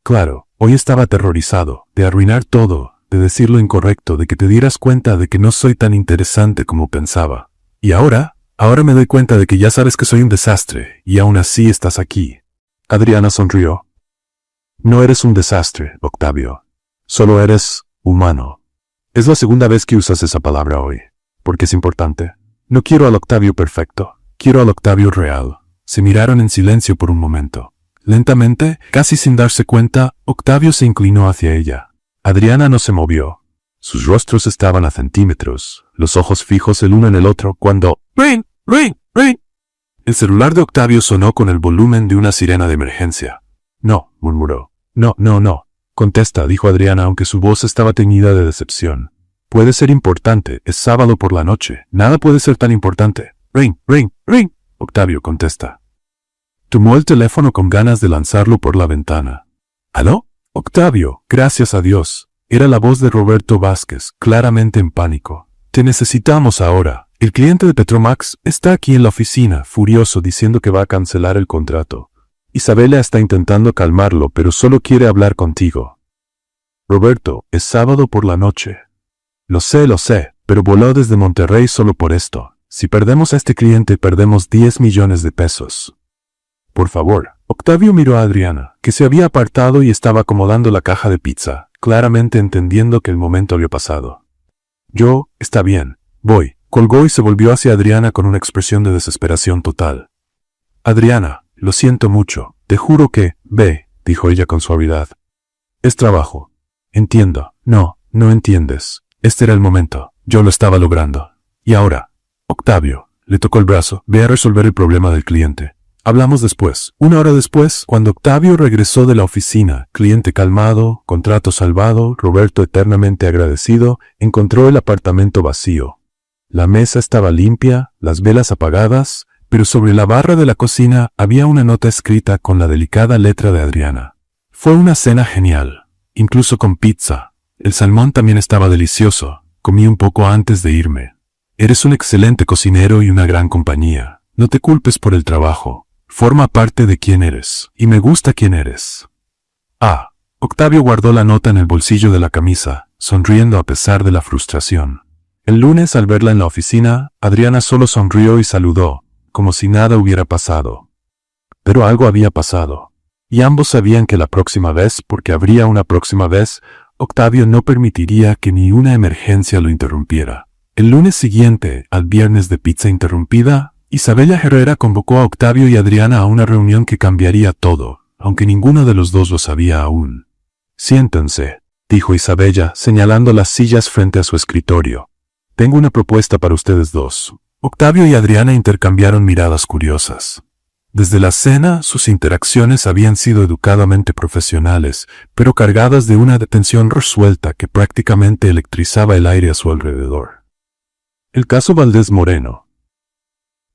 Claro. Hoy estaba aterrorizado, de arruinar todo, de decir lo incorrecto, de que te dieras cuenta de que no soy tan interesante como pensaba. Y ahora me doy cuenta de que ya sabes que soy un desastre, y aún así estás aquí. Adriana sonrió. No eres un desastre, Octavio. Solo eres humano. Es la segunda vez que usas esa palabra hoy. Porque es importante. No quiero al Octavio perfecto. Quiero al Octavio real. Se miraron en silencio por un momento. Lentamente, casi sin darse cuenta, Octavio se inclinó hacia ella. Adriana no se movió. Sus rostros estaban a centímetros, los ojos fijos el uno en el otro, cuando ¡ring! ¡ring! ¡ring! El celular de Octavio sonó con el volumen de una sirena de emergencia. No, murmuró. No. Contesta, dijo Adriana, aunque su voz estaba teñida de decepción. Puede ser importante, es sábado por la noche. Nada puede ser tan importante. Ring, ring, ring. Octavio, contesta. Tomó el teléfono con ganas de lanzarlo por la ventana. ¿Aló? Octavio, gracias a Dios. Era la voz de Roberto Vázquez, claramente en pánico. Te necesitamos ahora. El cliente de Petromax está aquí en la oficina, furioso, diciendo que va a cancelar el contrato. Isabela está intentando calmarlo, pero solo quiere hablar contigo. Roberto, es sábado por la noche. Lo sé, pero voló desde Monterrey solo por esto. Si perdemos a este cliente, perdemos 10 millones de pesos. Por favor. Octavio miró a Adriana, que se había apartado y estaba acomodando la caja de pizza, claramente entendiendo que el momento había pasado. Está bien, voy. Colgó y se volvió hacia Adriana con una expresión de desesperación total. Adriana, lo siento mucho. Te juro que, ve, dijo ella con suavidad. Es trabajo. Entiendo. No entiendes. Este era el momento. Yo lo estaba logrando. Y ahora, Octavio, le tocó el brazo, ve a resolver el problema del cliente. Hablamos después. 1 hora después, cuando Octavio regresó de la oficina, cliente calmado, contrato salvado, Roberto eternamente agradecido, encontró el apartamento vacío. La mesa estaba limpia, las velas apagadas, pero sobre la barra de la cocina había una nota escrita con la delicada letra de Adriana. Fue una cena genial, incluso con pizza. El salmón también estaba delicioso. Comí un poco antes de irme. Eres un excelente cocinero y una gran compañía. No te culpes por el trabajo. Forma parte de quién eres, y me gusta quién eres. Octavio guardó la nota en el bolsillo de la camisa, sonriendo a pesar de la frustración. El lunes, al verla en la oficina, Adriana solo sonrió y saludó, como si nada hubiera pasado. Pero algo había pasado, y ambos sabían que la próxima vez, porque habría una próxima vez, Octavio no permitiría que ni una emergencia lo interrumpiera. El lunes siguiente, al viernes de pizza interrumpida, Isabela Herrera convocó a Octavio y Adriana a una reunión que cambiaría todo, aunque ninguno de los dos lo sabía aún. Siéntense, dijo Isabela, señalando las sillas frente a su escritorio. Tengo una propuesta para ustedes dos. Octavio y Adriana intercambiaron miradas curiosas. Desde la cena, sus interacciones habían sido educadamente profesionales, pero cargadas de una tensión resuelta que prácticamente electrizaba el aire a su alrededor. El caso Valdés Moreno.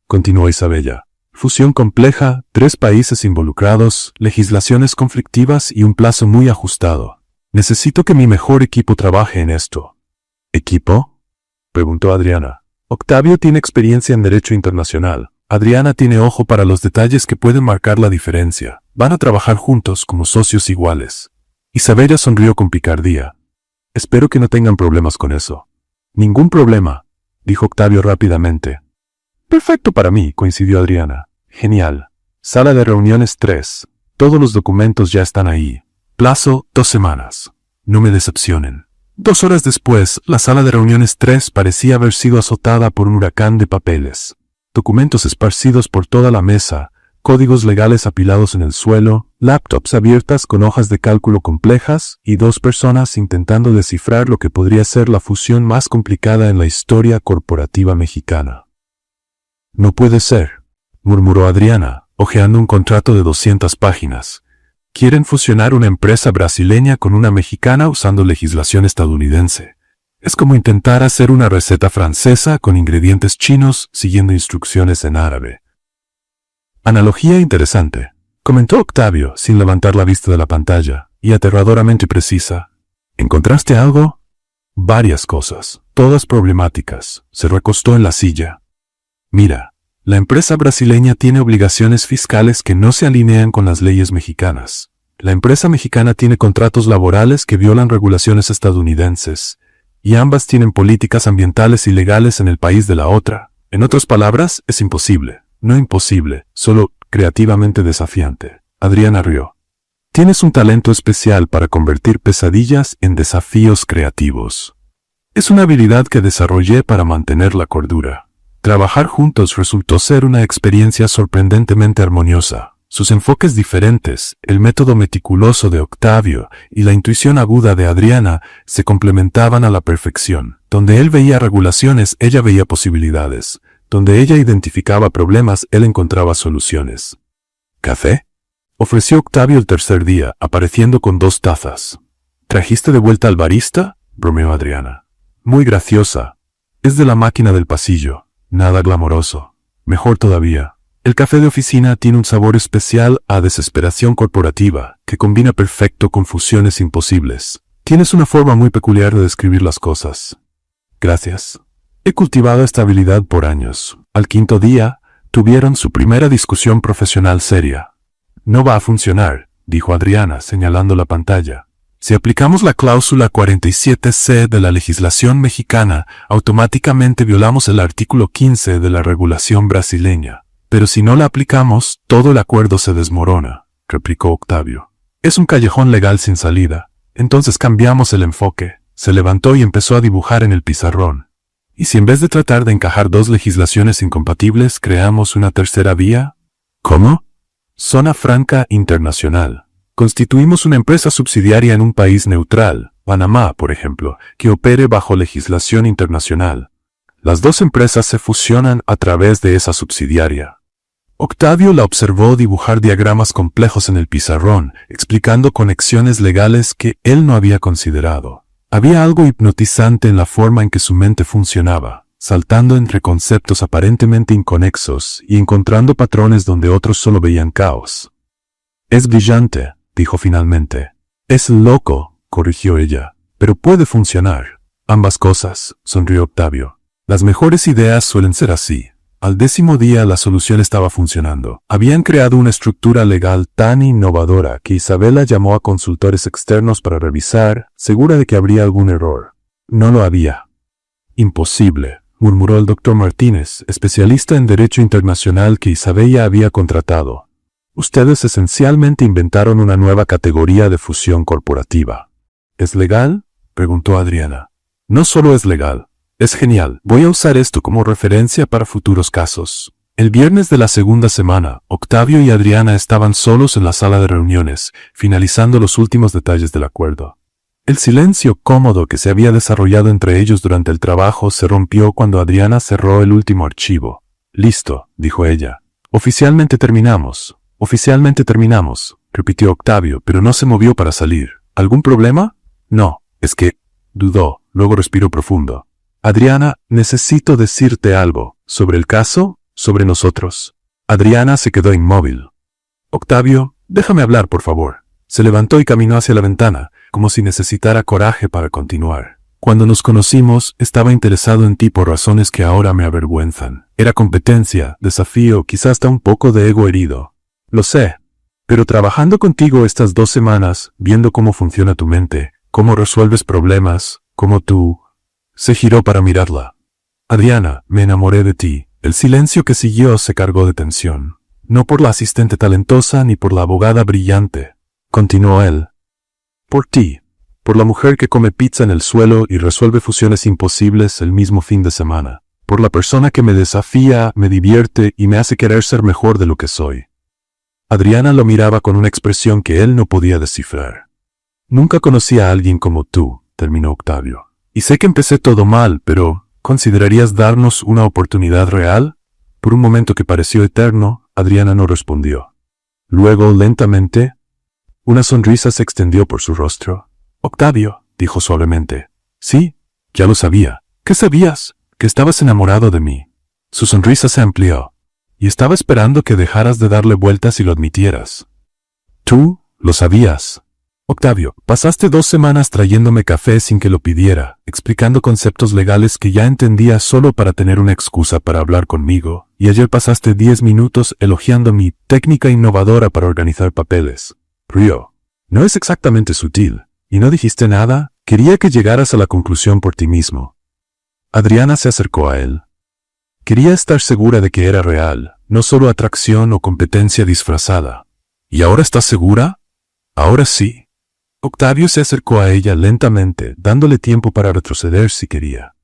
Continuó Isabela. Fusión compleja, 3 países involucrados, legislaciones conflictivas y un plazo muy ajustado. Necesito que mi mejor equipo trabaje en esto. ¿Equipo? Preguntó Adriana. Octavio tiene experiencia en derecho internacional. Adriana tiene ojo para los detalles que pueden marcar la diferencia. Van a trabajar juntos como socios iguales. Isabela sonrió con picardía. Espero que no tengan problemas con eso. Ningún problema, dijo Octavio rápidamente. Perfecto para mí, coincidió Adriana. Genial. Sala de reuniones 3. Todos los documentos ya están ahí. Plazo, 2 semanas. No me decepcionen. 2 horas después, la sala de reuniones 3 parecía haber sido azotada por un huracán de papeles. Documentos esparcidos por toda la mesa, códigos legales apilados en el suelo, laptops abiertas con hojas de cálculo complejas y 2 personas intentando descifrar lo que podría ser la fusión más complicada en la historia corporativa mexicana. No puede ser, murmuró Adriana, hojeando un contrato de 200 páginas. Quieren fusionar una empresa brasileña con una mexicana usando legislación estadounidense. Es como intentar hacer una receta francesa con ingredientes chinos siguiendo instrucciones en árabe. Analogía interesante, comentó Octavio sin levantar la vista de la pantalla, y aterradoramente precisa. ¿Encontraste algo? Varias cosas, todas problemáticas. Se recostó en la silla. Mira, la empresa brasileña tiene obligaciones fiscales que no se alinean con las leyes mexicanas. La empresa mexicana tiene contratos laborales que violan regulaciones estadounidenses, y ambas tienen políticas ambientales y legales en el país de la otra. En otras palabras, es imposible. No imposible, solo creativamente desafiante. Adriana rió. Tienes un talento especial para convertir pesadillas en desafíos creativos. Es una habilidad que desarrollé para mantener la cordura. Trabajar juntos resultó ser una experiencia sorprendentemente armoniosa. Sus enfoques diferentes, el método meticuloso de Octavio y la intuición aguda de Adriana se complementaban a la perfección. Donde él veía regulaciones, ella veía posibilidades. Donde ella identificaba problemas, él encontraba soluciones. ¿Café?, ofreció Octavio el tercer día, apareciendo con 2 tazas. ¿Trajiste de vuelta al barista?, bromeó Adriana. Muy graciosa. Es de la máquina del pasillo. Nada glamoroso. Mejor todavía. El café de oficina tiene un sabor especial a desesperación corporativa, que combina perfecto con fusiones imposibles. Tienes una forma muy peculiar de describir las cosas. Gracias. He cultivado esta habilidad por años. Al 5.º día, tuvieron su primera discusión profesional seria. No va a funcionar, dijo Adriana, señalando la pantalla. Si aplicamos la cláusula 47C de la legislación mexicana, automáticamente violamos el artículo 15 de la regulación brasileña. Pero si no la aplicamos, todo el acuerdo se desmorona, replicó Octavio. Es un callejón legal sin salida. Entonces cambiamos el enfoque. Se levantó y empezó a dibujar en el pizarrón. ¿Y si en vez de tratar de encajar 2 legislaciones incompatibles, creamos una tercera vía? ¿Cómo? Zona Franca Internacional. Constituimos una empresa subsidiaria en un país neutral, Panamá, por ejemplo, que opere bajo legislación internacional. Las 2 empresas se fusionan a través de esa subsidiaria. Octavio la observó dibujar diagramas complejos en el pizarrón, explicando conexiones legales que él no había considerado. Había algo hipnotizante en la forma en que su mente funcionaba, saltando entre conceptos aparentemente inconexos y encontrando patrones donde otros solo veían caos. Es brillante, dijo finalmente. Es loco, corrigió ella, pero puede funcionar. Ambas cosas, sonrió Octavio. Las mejores ideas suelen ser así. Al 10.º día la solución estaba funcionando. Habían creado una estructura legal tan innovadora que Isabela llamó a consultores externos para revisar, segura de que habría algún error. No lo había. Imposible, murmuró el doctor Martínez, especialista en Derecho Internacional que Isabella había contratado. Ustedes esencialmente inventaron una nueva categoría de fusión corporativa. ¿Es legal?, preguntó Adriana. No solo es legal. Es genial. Voy a usar esto como referencia para futuros casos. El viernes de la segunda semana, Octavio y Adriana estaban solos en la sala de reuniones, finalizando los últimos detalles del acuerdo. El silencio cómodo que se había desarrollado entre ellos durante el trabajo se rompió cuando Adriana cerró el último archivo. Listo, dijo ella. Oficialmente terminamos, repitió Octavio, pero no se movió para salir. ¿Algún problema? No, es que... dudó, luego respiró profundo. Adriana, necesito decirte algo. ¿Sobre el caso? ¿Sobre nosotros? Adriana se quedó inmóvil. Octavio, déjame hablar, por favor. Se levantó y caminó hacia la ventana, como si necesitara coraje para continuar. Cuando nos conocimos, estaba interesado en ti por razones que ahora me avergüenzan. Era competencia, desafío, quizás hasta un poco de ego herido. Lo sé. Pero trabajando contigo estas 2 semanas, viendo cómo funciona tu mente, cómo resuelves problemas, cómo tú... Se giró para mirarla. Adriana, me enamoré de ti. El silencio que siguió se cargó de tensión. No por la asistente talentosa ni por la abogada brillante. Continuó él. Por ti. Por la mujer que come pizza en el suelo y resuelve fusiones imposibles el mismo fin de semana. Por la persona que me desafía, me divierte y me hace querer ser mejor de lo que soy. Adriana lo miraba con una expresión que él no podía descifrar. Nunca conocí a alguien como tú, terminó Octavio. Y sé que empecé todo mal, pero ¿considerarías darnos una oportunidad real? Por un momento que pareció eterno, Adriana no respondió. Luego, lentamente, una sonrisa se extendió por su rostro. Octavio, dijo suavemente. Sí, ya lo sabía. ¿Qué sabías? Que estabas enamorado de mí. Su sonrisa se amplió. Y estaba esperando que dejaras de darle vueltas y lo admitieras. Tú lo sabías. Octavio, pasaste 2 semanas trayéndome café sin que lo pidiera, explicando conceptos legales que ya entendía solo para tener una excusa para hablar conmigo, y ayer pasaste 10 minutos elogiando mi técnica innovadora para organizar papeles. Rió. No es exactamente sutil. ¿Y no dijiste nada? Quería que llegaras a la conclusión por ti mismo. Adriana se acercó a él. Quería estar segura de que era real, no solo atracción o competencia disfrazada. ¿Y ahora estás segura? Ahora sí. Octavio se acercó a ella lentamente, dándole tiempo para retroceder si quería.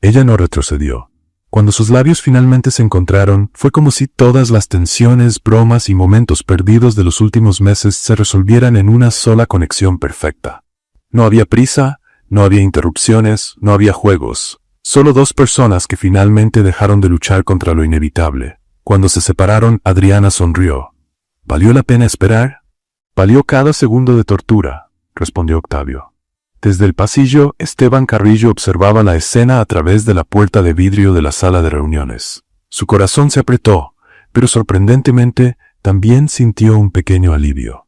Ella no retrocedió. Cuando sus labios finalmente se encontraron, fue como si todas las tensiones, bromas y momentos perdidos de los últimos meses se resolvieran en una sola conexión perfecta. No había prisa, no había interrupciones, no había juegos. Solo dos personas que finalmente dejaron de luchar contra lo inevitable. Cuando se separaron, Adriana sonrió. ¿Valió la pena esperar? Valió cada segundo de tortura, respondió Octavio. Desde el pasillo, Esteban Carrillo observaba la escena a través de la puerta de vidrio de la sala de reuniones. Su corazón se apretó, pero sorprendentemente también sintió un pequeño alivio.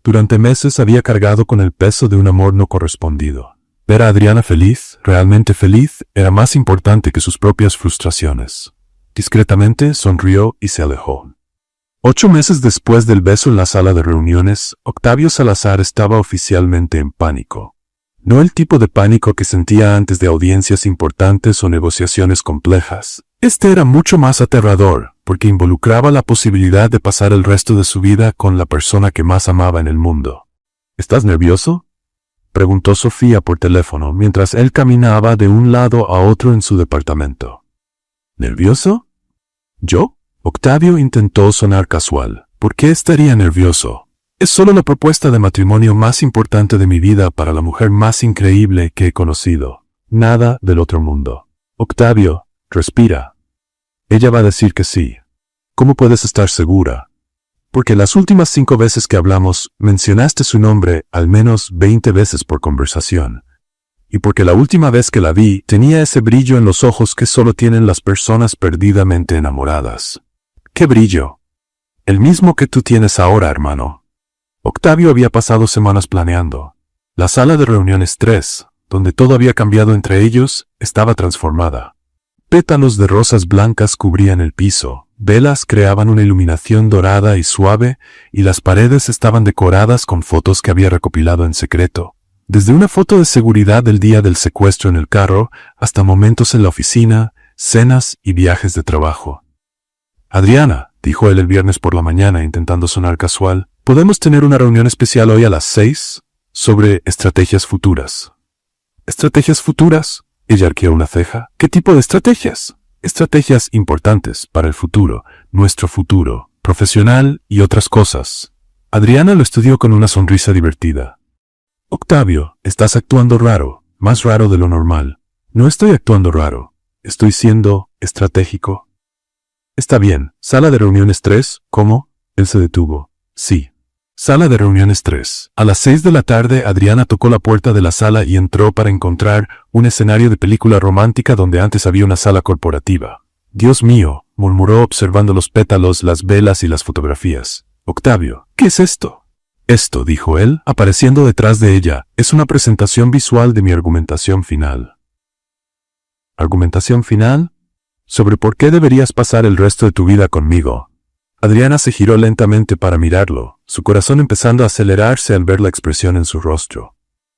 Durante meses había cargado con el peso de un amor no correspondido. Ver a Adriana feliz, realmente feliz, era más importante que sus propias frustraciones. Discretamente sonrió y se alejó. 8 meses después del beso en la sala de reuniones, Octavio Salazar estaba oficialmente en pánico. No el tipo de pánico que sentía antes de audiencias importantes o negociaciones complejas. Este era mucho más aterrador, porque involucraba la posibilidad de pasar el resto de su vida con la persona que más amaba en el mundo. ¿Estás nervioso?, preguntó Sofía por teléfono mientras él caminaba de un lado a otro en su departamento. ¿Nervioso? ¿Yo? Octavio intentó sonar casual. ¿Por qué estaría nervioso? Es solo la propuesta de matrimonio más importante de mi vida para la mujer más increíble que he conocido. Nada del otro mundo. Octavio, respira. Ella va a decir que sí. ¿Cómo puedes estar segura? Porque las últimas 5 veces que hablamos, mencionaste su nombre al menos 20 veces por conversación. Y porque la última vez que la vi, tenía ese brillo en los ojos que solo tienen las personas perdidamente enamoradas. ¿Qué brillo? El mismo que tú tienes ahora, hermano. Octavio había pasado semanas planeando. La sala de reuniones 3, donde todo había cambiado entre ellos, estaba transformada. Pétalos de rosas blancas cubrían el piso, velas creaban una iluminación dorada y suave, y las paredes estaban decoradas con fotos que había recopilado en secreto. Desde una foto de seguridad del día del secuestro en el carro, hasta momentos en la oficina, cenas y viajes de trabajo. Adriana, dijo él el viernes por la mañana intentando sonar casual, ¿podemos tener una reunión especial hoy a las 6? Sobre estrategias futuras. ¿Estrategias futuras? Ella arqueó una ceja. ¿Qué tipo de estrategias? Estrategias importantes para el futuro, nuestro futuro, profesional y otras cosas. Adriana lo estudió con una sonrisa divertida. Octavio, estás actuando raro, más raro de lo normal. No estoy actuando raro, estoy siendo estratégico. Está bien, sala de reuniones 3, ¿cómo? Él se detuvo. Sí. Sala de reuniones 3. A las 6 de la tarde, Adriana tocó la puerta de la sala y entró para encontrar un escenario de película romántica donde antes había una sala corporativa. Dios mío, murmuró observando los pétalos, las velas y las fotografías. Octavio, ¿qué es esto? Esto, dijo él, apareciendo detrás de ella, es una presentación visual de mi argumentación final. ¿Argumentación final? Sobre por qué deberías pasar el resto de tu vida conmigo. Adriana se giró lentamente para mirarlo, su corazón empezando a acelerarse al ver la expresión en su rostro.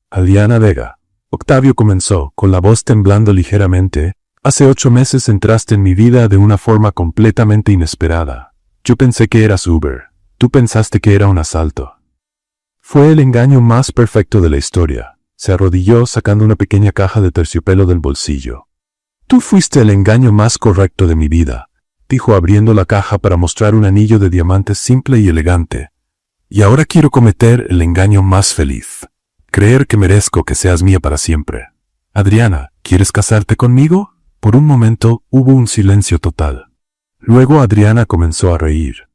Adriana Vega. Octavio comenzó, con la voz temblando ligeramente. Hace 8 meses entraste en mi vida de una forma completamente inesperada. Yo pensé que eras Uber. Tú pensaste que era un asalto. Fue el engaño más perfecto de la historia. Se arrodilló sacando una pequeña caja de terciopelo del bolsillo. Tú fuiste el engaño más correcto de mi vida, dijo abriendo la caja para mostrar un anillo de diamantes simple y elegante. Y ahora quiero cometer el engaño más feliz. Creer que merezco que seas mía para siempre. Adriana, ¿quieres casarte conmigo? Por un momento hubo un silencio total. Luego Adriana comenzó a reír.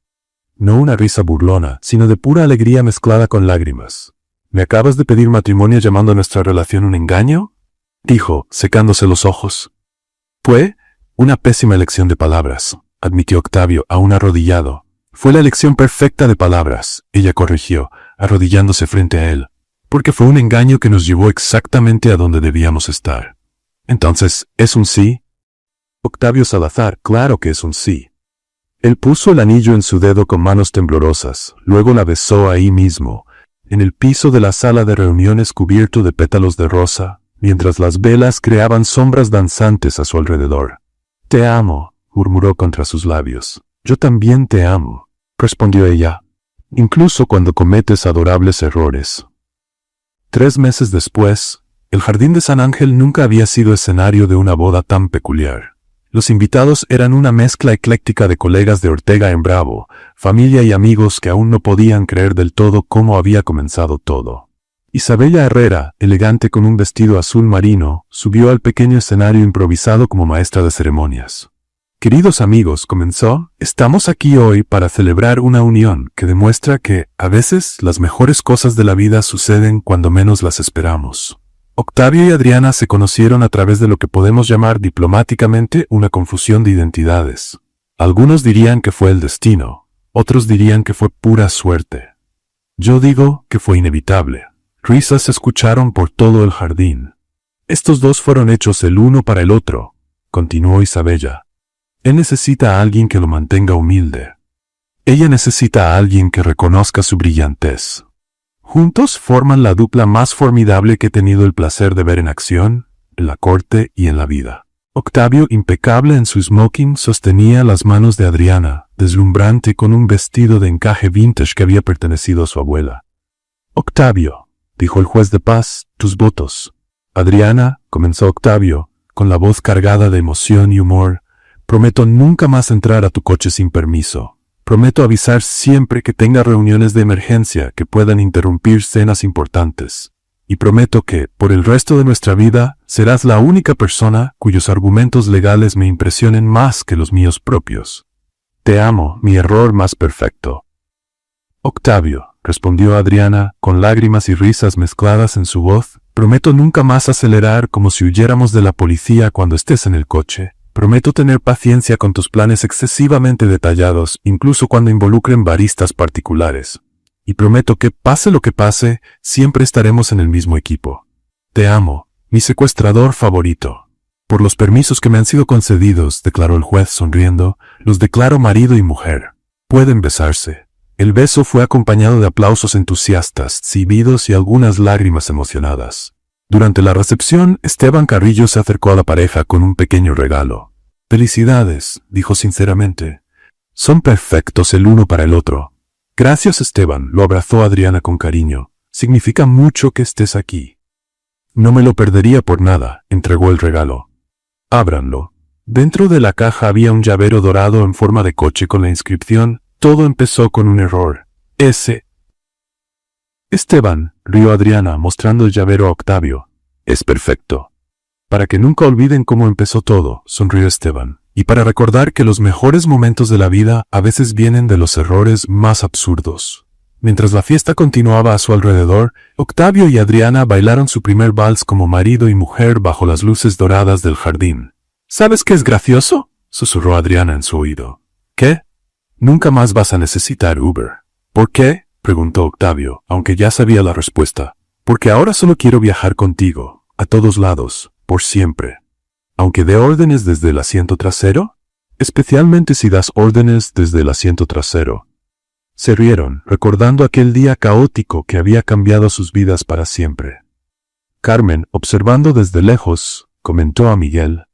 No una risa burlona, sino de pura alegría mezclada con lágrimas. ¿Me acabas de pedir matrimonio llamando a nuestra relación un engaño?, dijo, secándose los ojos. Fue una pésima elección de palabras, admitió Octavio, aún arrodillado. Fue la elección perfecta de palabras, ella corrigió, arrodillándose frente a él, porque fue un engaño que nos llevó exactamente a donde debíamos estar. Entonces, ¿es un sí? Octavio Salazar, claro que es un sí. Él puso el anillo en su dedo con manos temblorosas, luego la besó ahí mismo, en el piso de la sala de reuniones cubierto de pétalos de rosa, mientras las velas creaban sombras danzantes a su alrededor. «Te amo», murmuró contra sus labios. «Yo también te amo», respondió ella, «incluso cuando cometes adorables errores». 3 meses después, el jardín de San Ángel nunca había sido escenario de una boda tan peculiar. Los invitados eran una mezcla ecléctica de colegas de Ortega en Bravo, familia y amigos que aún no podían creer del todo cómo había comenzado todo. Isabella Herrera, elegante con un vestido azul marino, subió al pequeño escenario improvisado como maestra de ceremonias. «Queridos amigos», comenzó, «estamos aquí hoy para celebrar una unión que demuestra que, a veces, las mejores cosas de la vida suceden cuando menos las esperamos». Octavio y Adriana se conocieron a través de lo que podemos llamar diplomáticamente una confusión de identidades. Algunos dirían que fue el destino, otros dirían que fue pura suerte. Yo digo que fue inevitable. Risas se escucharon por todo el jardín. «Estos dos fueron hechos el uno para el otro», continuó Isabella. «Él necesita a alguien que lo mantenga humilde. Ella necesita a alguien que reconozca su brillantez. Juntos forman la dupla más formidable que he tenido el placer de ver en acción, en la corte y en la vida». Octavio, impecable en su smoking, sostenía las manos de Adriana, deslumbrante con un vestido de encaje vintage que había pertenecido a su abuela. «Octavio», dijo el juez de paz, «tus votos». «Adriana», comenzó Octavio, con la voz cargada de emoción y humor, «prometo nunca más entrar a tu coche sin permiso. Prometo avisar siempre que tenga reuniones de emergencia que puedan interrumpir cenas importantes. Y prometo que, por el resto de nuestra vida, serás la única persona cuyos argumentos legales me impresionen más que los míos propios. Te amo, mi error más perfecto». «Octavio», respondió Adriana, con lágrimas y risas mezcladas en su voz, «prometo nunca más acelerar como si huyéramos de la policía cuando estés en el coche. Prometo tener paciencia con tus planes excesivamente detallados, incluso cuando involucren baristas particulares. Y prometo que, pase lo que pase, siempre estaremos en el mismo equipo. Te amo, mi secuestrador favorito. Por los permisos que me han sido concedidos», declaró el juez sonriendo, «los declaro marido y mujer. Pueden besarse». El beso fue acompañado de aplausos entusiastas, silbidos y algunas lágrimas emocionadas. Durante la recepción, Esteban Carrillo se acercó a la pareja con un pequeño regalo. «Felicidades», dijo sinceramente. «Son perfectos el uno para el otro». «Gracias, Esteban», lo abrazó Adriana con cariño. «Significa mucho que estés aquí». «No me lo perdería por nada», entregó el regalo. «Ábranlo». Dentro de la caja había un llavero dorado en forma de coche con la inscripción «Todo empezó con un error. S». «Esteban», rió Adriana, mostrando el llavero a Octavio. «Es perfecto». «Para que nunca olviden cómo empezó todo», sonrió Esteban. «Y para recordar que los mejores momentos de la vida a veces vienen de los errores más absurdos». Mientras la fiesta continuaba a su alrededor, Octavio y Adriana bailaron su primer vals como marido y mujer bajo las luces doradas del jardín. «¿Sabes qué es gracioso?», susurró Adriana en su oído. «¿Qué?». «Nunca más vas a necesitar Uber». «¿Por qué?», preguntó Octavio, aunque ya sabía la respuesta. «Porque ahora solo quiero viajar contigo, a todos lados, por siempre». «¿Aunque dé órdenes desde el asiento trasero?». «Especialmente si das órdenes desde el asiento trasero». Se rieron, recordando aquel día caótico que había cambiado sus vidas para siempre. Carmen, observando desde lejos, comentó a Miguel: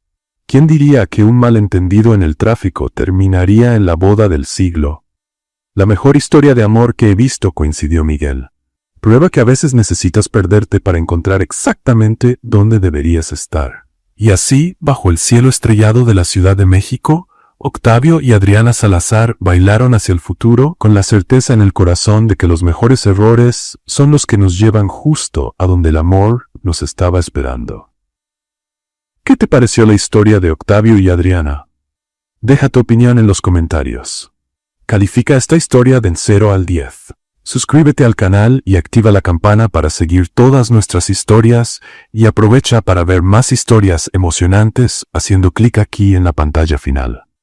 «¿Quién diría que un malentendido en el tráfico terminaría en la boda del siglo?». «La mejor historia de amor que he visto», coincidió Miguel. «Prueba que a veces necesitas perderte para encontrar exactamente dónde deberías estar». Y así, bajo el cielo estrellado de la Ciudad de México, Octavio y Adriana Salazar bailaron hacia el futuro con la certeza en el corazón de que los mejores errores son los que nos llevan justo a donde el amor nos estaba esperando. ¿Qué te pareció la historia de Octavio y Adriana? Deja tu opinión en los comentarios. Califica esta historia de 0 al 10. Suscríbete al canal y activa la campana para seguir todas nuestras historias y aprovecha para ver más historias emocionantes haciendo clic aquí en la pantalla final.